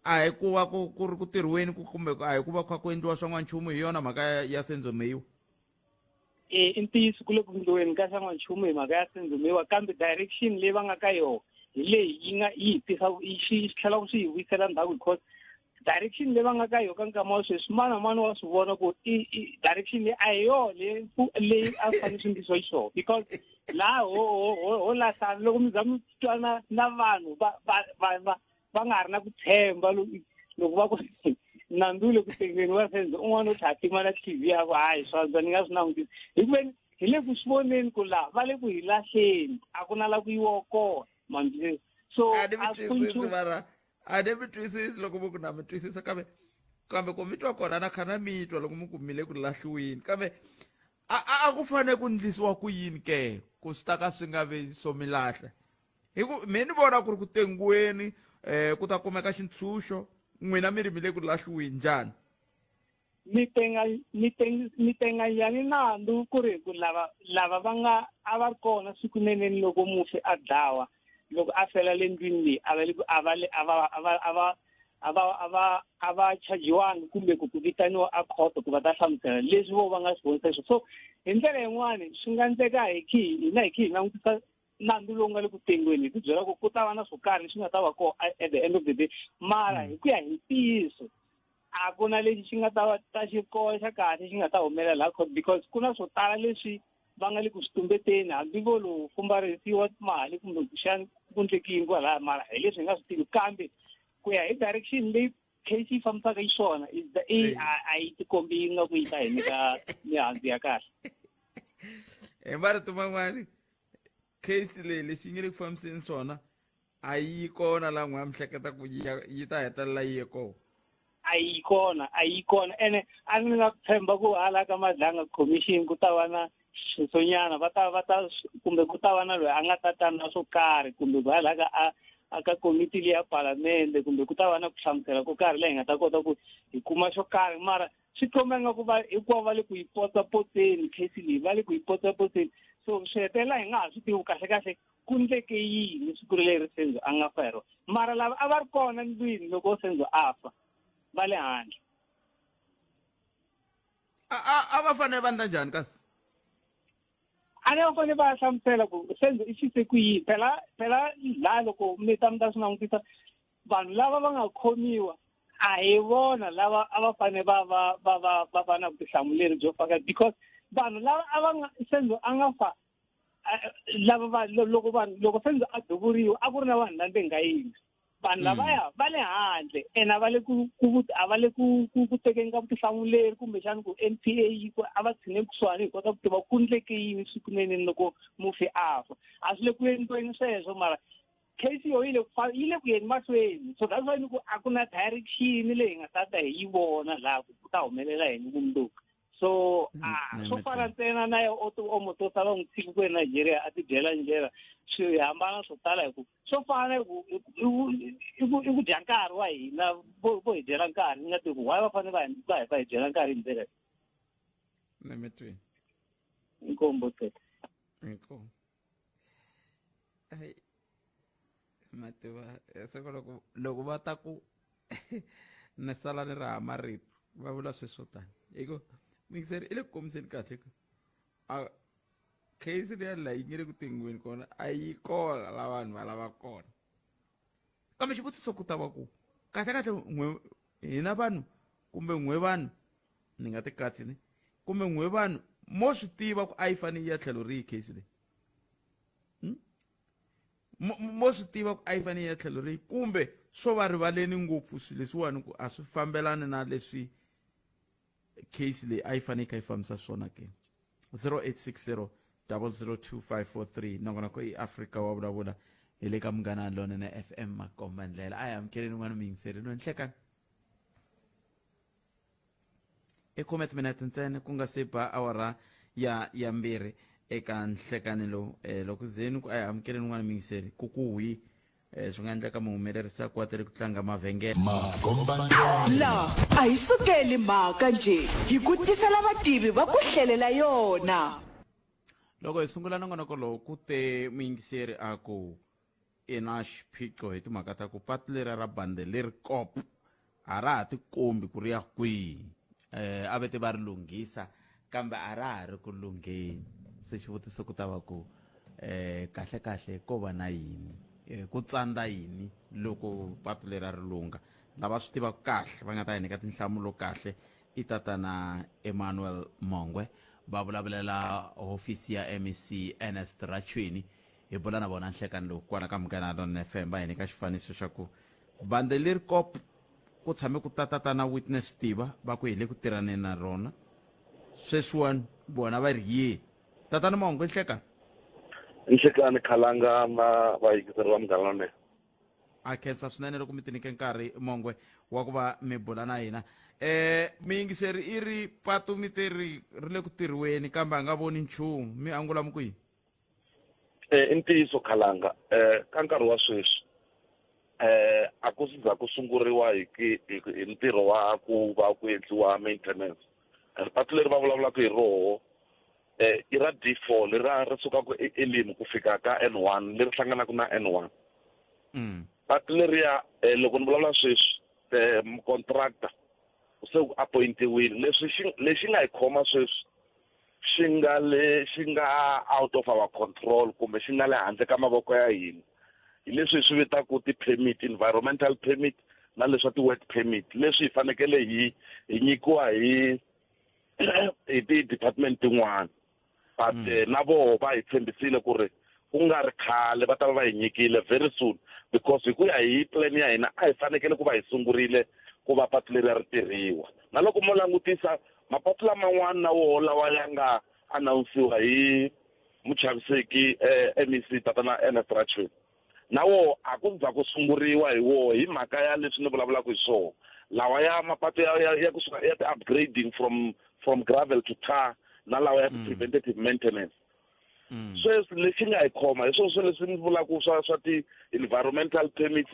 a hi ku va ku ri ku tirhiweni kumbe a hi ku va kha ku endliwa swan'wanchumu hi yona mhaka ya senzomiwa i ntiyiso ku le ku endliweni ka swan'wanchumu hi mhaka ya senzomiwa kambe direction leyi va nga ka yona hi leyi yi tlhela ku swi hi vuyisela ndhaku because direction leyi va nga ka yona ka nkama wa sweswi mani na mani wa swi vona ku direction leyi a hi yona leyi a fanele swi endlisiwa xiswona because laha ho lahlana loko mi za mi twana na vanhu va nga ri na ku tshemba loko va ku nandzu le ku tengeni wa senzo un'wana u tlha tima na TV ya ku hayi swanza ni nga swi langutisa hi ku veni hi le ku swi voneni ku laha va le ku hi lahleni a ku na la ku yiwa kona mambisi so a ni mi twisisi loko mi ku na mi twisisa kambe ku mi twa kona na kha na mi twa loko mi kumile ku lahliwini kambe a ku fanele ku ndlisiwa ku yini ke ku swi ta ka swi nga vi so mi lahla hi ku mi ni vona ku ri ku tengiweni ku ta kumeka xintshunxo n'wina mi ri mi le ku lahliweni njhani mi tenga yani nandzu ku ri ku lava va nga a va ri kona sikuneneni loko mufi a dlawa loko a fela le ndlwini leyi a va chajiwangi kumbe ku vitaniwa a khoto ku va ta hlamusela leswi vo va nga swi vonisa swona so hi ndlela yin'wani swi nga endleka hi khi hi langutisa nandzu lowu nga le ku tengweni hi tibyela ku ta va na swo karhi leswi nga ta va kona at the end of the day mara hi ku ya hi ntiyiso a ku na lexi xi nga ta va ta xikoxa xa kahle xi nga ta humelela ha court because ku na swo tala leswi va nga le ku swi tumbeteni hambi vo lowu fumbarisiwa timali kumbe kuxani ku endlekini kwalaha mara hi leswi hi nga swi tivi kambe ku ya hi direction leyi case yi fambisaka xiswona a yi tikombi yi nga ku yi ta hi nyika mihandzu ya kahle mara tuman'wani case leyi lexi yi nge le ku fambiseni swona a yi kona laha n'wi ya mihleketa ku yi ta hetelela yi ye kona a yi kona ene a ni nga tshemba ku hala ka Madlanga commission ku ta va na switsonyana va ta kumbe ku ta va na loyi a nga ta ta na swo karhi kumbe hala ka komiti leyi ya palamende kumbe ku ta va na ku hlamusela ko karhi leyi nga ta kota ku hi kuma xo karhi mara swi komba nga ku va hikuva va le ku yi potsapotseni case leyi va le ku yi potsapotseni so swi hetelela hi nga ha swi tivi kahle ku ndleke yini siku leri Senzo a nga fa hi rona mara lava a va ri kona ndlwini loko Senzo a fa va le handle a va fanele va endla njhani kasi a ne va fanele va hlamusela ku Senzo i xise ku yini phela laha loko mi ta swi langutisa vanhu lava va nga khomiwa a hi vona lava a va fanele va na vutihlamuleri byo faka because vanhu lava a va nga Senzo a nga fa lava loko Senzo a duvuriwa a ku ri na vanhu la ndengayini vanhu lavaya va le handle ene a va le ku tekeni ka vutihlamuleri kumbexani ku NPA a va tshine kusuhani hi kota ku tiva ku ndleke yini sikuneneni loko mufi a fa a swi le ku endliweni sweswo mara case yo yi le ku yeni mahlweni so that's why ni ku a ku na direction leyi nga ta hi yi vona laha ku ta humelela yini vumundzuku so swo fana ntsena na Omotosa va n'wi tshiki ku eNigeria a ti dyela njhera swi hambana swo tala hi ku swo fana i ku dya nkarhi wa hina vo hi dyela nkarhi ni nga tivi ku why va fanele va hi dyela nkarhi hi ndlela nemetweni inkombo tete inkombo mativa seko loko va ta ku ni sala ni raha marito va vula sweswo tani hiko mixer ile ku kombiseni kahle a case leyi la yi nge le ku tengweni kona a yi kona la vanhu va lava kona kambe xivutiso ku ta va ku kahle hina vanhu kumbe n'we vanhu ni nga ti katsi ni kumbe n'we vanhu mo swi tiva ku a yi fanele yi ya tlhelo rihi case leyi mo swi tiva ku a yi fanele yi ya tlhelo rihi kumbe swo va rivaleni ngopfu swilo leswiwani ku a swi fambelani na leswi case leyi a yi fanele ka yi fambisa swona ke 0860 0025543 nongonoko i Africa wa vulavula hi le ka Munghana Lonene FM Makomba Ndlela a hi amukeleni n'wana miyingiseri no nhlekani i 10 minute ntsena ku nga se ba awara ya mbirhi eka nhlekani lowu loko zeni ku a hi amukeleni n'wana miyingiseri ku wi swi nga endleka muhumelerisa ku atele ku tlanga mavhengele la a hi sukeli mhaka nje hi ku tisela vativi va ku hlelela yona loko hi sungula nongonoko lowu ku te muyingiseri a ku i na xiphiqo hi timhaka ta ku patu leri ra bande leri kop a ra ha tikombi ku ri ya kwihi a vete va ri lunghisa kambe a ra ha ri ku lungheni se xivutiso ku ta va ku kahle ko va na yini ku tsandza yini loko patu leri ri lunga lava swi tivaka kahle va nga ta hi nyika tinhlamulo kahle i tatana Emmanuel Mongwe va vulavulela hofisi ya MEC Ernest Rachweni hi bula na vona nhlekani lowu kwala ka Munghana Lonene FM va hi nyika xifaniso xa ku bande leri kop ku tshame ku tatana witness tiva va ku hi le ku tirhaneni na rona sweswiwani bona va ri ye tatana Mongwe nhlekani nhlekani Khalanga na vayingiseri va Munghana Lonene a khensa swinene loko mi tinike nkarhi Mongwe wa ku va mi bula na hina miyingiseri i ri patu mi ri le ku tirhiweni kambe a nga voni nchumu mi angula mi kwihi i ntiyiso Khalanga ka nkarhi wa sweswi a ku siza ku sunguriwa hi ntirho wa ku va ku endliwa maintenance patu leri va vulavulaka hi roho i ra D4 leri ri sukaka eLimu ku fika ka N1 leri hlanganaka na N1 patu leriya loko ni vulavula sweswi contractor se ku appointiwile leswi nga hi khoma sweswi xi nga out of our control kumbe xi nga le handle ka mavoko ya hina hi leswi hi swi vitaka ti-permit environmental permit na leswa ti-work permit leswi hi fanekele hi nyikiwa hi ti-department tin'wana but na voho va hi tshembisile ku ri ku nga ri khale va ta va hi nyikile very soon because hi ku ya hi plan ya hina a hi fanekele ku va hi sungurile ku va patu leri ri tirhiwa na loko mo langutisa mapatu laman'wana na woho lawa ya nga announsiwa hi muchaviseki MEC tatana Ernest Rachel nawo a ku ndza ku sunguriwa hi wo hi mhaka ya leswi ni vulavulaka hi swona lawa ya mapatu ya kusuka ya upgrading from gravel to tar na lawa ya preventative maintenance sweswi lexi nga hi khoma hi swona leswi ni vulaka swa ti-environmental permits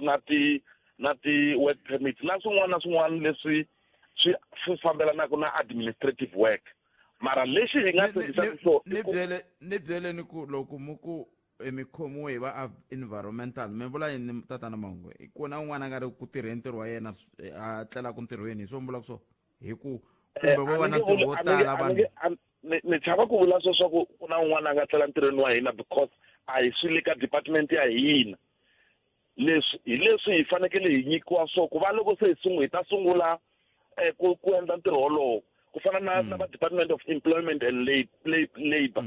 na ti-work permits na swin'wana leswi swi fambelanaka na administrative work mara lexi hi nga tshembisaka swona ni byeleni ku loko muku mikhomiwe hi va environmental mi vula yini tatana Mahungu ku na un'wana a nga ri ku tirheni ntirho wa yena a tlelaka ntirhweni hi swo mi vulaka so hi ku kumbe vo va na ntirho wo tala vanhu ni chava ku vula swa ku na un'wana a nga tlela ntirhweni wa hina because a hi swi le ka department ya hina leswi hi fanekele hi nyikiwa so ku va loko se hi ta sungula ku endla ntirho wolowo ku fana na va Department of Employment and Labor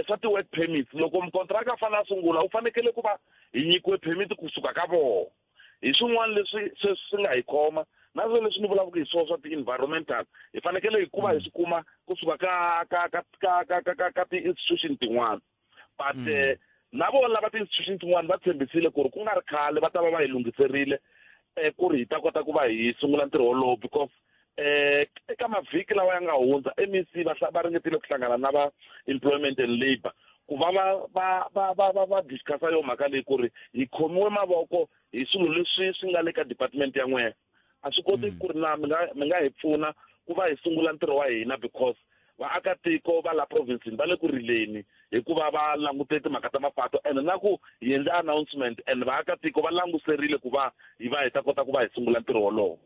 swa ti-work permits loko mukontraka a fanele a sungula u fanekele ku va hi nyikiwe permit kusuka ka vona hi swin'wana leswi swi nga hi khoma na swilo leswi ni vulavulaka hi swona swa ti-environmental hi fanekele hi ku va hi swi kuma kusuka ka ti-institution tin'wana but na vona lava ti-institution tin'wana va tshembisile ku ri ku nga ri khale va ta va va hi lunghiserile ku ri hi ta kota ku va hi sungula ntirho wolowo because eka mavhiki lawa ya nga hundza MEC va ringetile ku hlangana na va employment and labor ku va discussa yo mhaka leyi ku ri hi khomiwe mavoko hi swilo leswi swi nga le ka department ya n'wena a swi koti ku ri na mi nga hi pfuna ku va hi sungula ntirho wa hina because vaakatiko va la provinceni va le ku rileni hikuva va langute timhaka ta mapatu and na ku hi endla announcement and vaakatiko va languserile ku va hi ta kota ku va hi sungula ntirho wolowo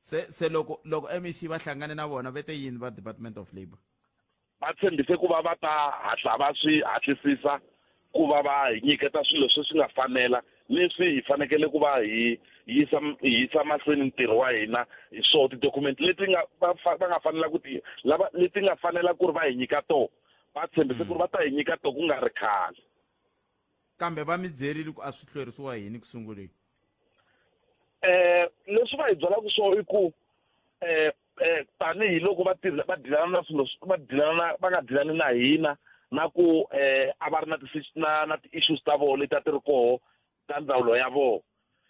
se loko MEC va hlangane na vona vete yini va Department of Labor va tshembise ku va va ta hatla va swi hatlisisa ku va va hi nyiketa swilo swi nga fanela leswi hi fanekele ku va hi yisa mahlweni ntirho wa hina hi swo ti-document leti va nga fanela ku leti nga fanela ku ri va hi nyika to va tshembise ku ri va ta hi nyika to ku nga ri khale kambe va mi byerile ku a swi hlwerisiwa yini ku sunguleni leswi va hi byelaka swona i ku tanihiloko va dilana na swilo va nga dilani na hina na ku a va ri na ti-issues ta vona leti a ti ri koho ta ndzawulo ya vona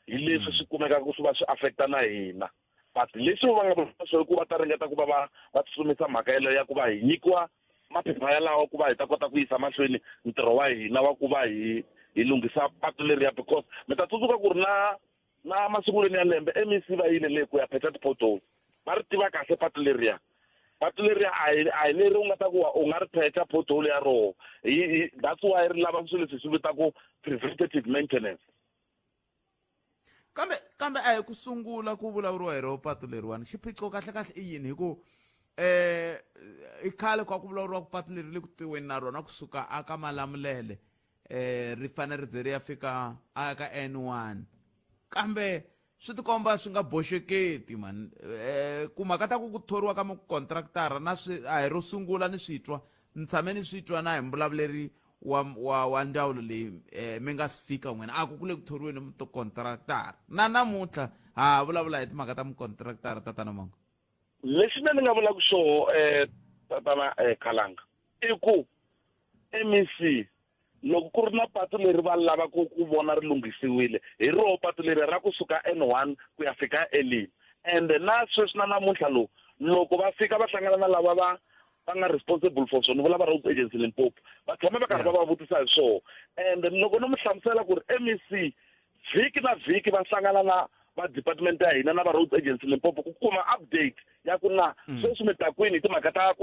hi leswi swi kumekaka swi va swi affecta na hina but leswi va nga vula swona ku va ta ringeta ku va va tsutsumisa mhaka yeleyo ya ku va hi nyikiwa maphepha yalawo ku va hi ta kota ku yisa mahlweni ntirho wa hina wa ku va hi lunghisa patu leriya because mi ta tsundzuka ku ri na masungulweni ya lembe MEC va yile le ku ya pheta ti-potholes va ri tiva kahle patu leriya a hi leri u nga ta ku u nga ri pheta pothole ya roho that's why ri lava swilo leswi swi vitaka preventative maintenance kambe a hi ku sungula ku vulavuriwa hi roho patu leriwani xiphiqo kahle i yini hi ku i khale kwa ku vulavuriwa ku patu leri le ku tiweni na rona kusuka aka Malamulele ri fanele ri ze ri ya fika aka N1 kambe swi tikomba swi nga boxeketi man ku mhaka ta ku thoriwa ka mukontraktara na a hi ro sungula ni switwa ni tshame ni switwa na hi mbulavuleri wa ndzawulo leyi mi nga si fika n'wina a ku le ku thoriweni mukontraktara na namuntlha ha vulavula hi timhaka ta mukontraktara tatana Mahungu lexi ni nga vulaka xona tatana Khalanga i ku MEC loko ku ri na patu leri va lava ku vona ri lunghisiwile hi roho patu leri ra kusuka N1 ku ya fika N11 and na sweswi na namuntlha loko va fika va hlangana na lava va nga responsible for swona vula va road agency Limpopo va tshama va karhi va vutisa hi swona and loko no mi hlamusela ku ri MEC vhiki na vhiki va hlangana na va department ya hina na va road agency Limpopo ku kuma update ya ku na sweswi mi ta kwini timhaka ta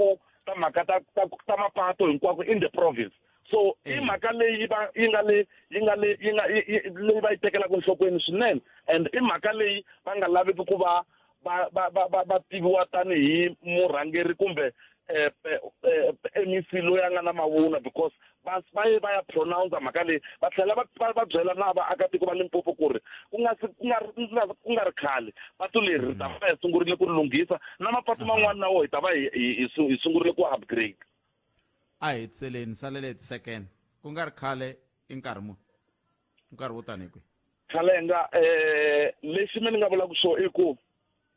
mapatu hinkwako in the province so i mhaka leyi leyi va yi tekelaka enhlokweni swinene and i mhaka leyi va nga laveki ku va tiviwa tanihi murhangeri kumbe MEC loyi a nga na mavunwa because va ya pronounce mhaka leyi va tlhela va byela na vaakatiko va Limpopo ku ri ku nga ri khale patu leri ri ta va hi sungurile ku ri lunghisa na mapatu man'wana na wo hi ta va hi sungurile ku upgrade a hi tseleni salele second ku nga ri khale i nkarhi wo tani kwihi Khalenga lexi mi nga vulaka swona i ku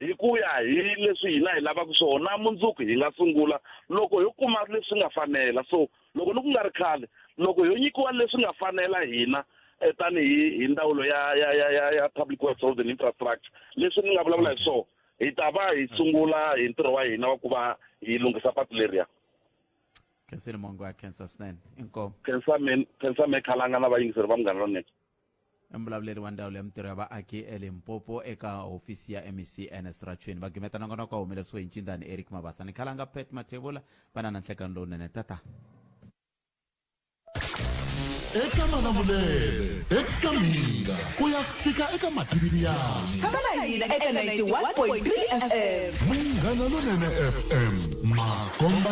hi ku ya hi leswi hina hi lavaka swona mundzuku hi nga sungula loko hi kuma leswi nga fanela. So loko ni ku nga ri khale loko yo nyikiwa leswi nga fanela hina tanihi hi ndawulo ya public works roads and infrastructure leswi ni nga vulavula hi so hi ta va hi sungula hi ntirho wa hina wa ku va hi lunghisa patu leriya. Khensile Mongwa Khensa swinene inkomo. Khensa me Khalanga na vayingiseri va Munghana Lonene. Emvulavuleli wa ndhawu ya mitirho ya vaaki eLimpopo eka hofisi ya MEC Ernest Rachweni va gimeta nongonoko wa humelelisiwe hi Ncindani Eric Mabasa ni Khalanga Pet Mathebula vana na nhlekani lowunene tata. Eka Malamulele, eka Minga, ku ya fika eka Mativiriani. Tshama na hina eka 91.3 FM. Munghana Lonene FM, Makomba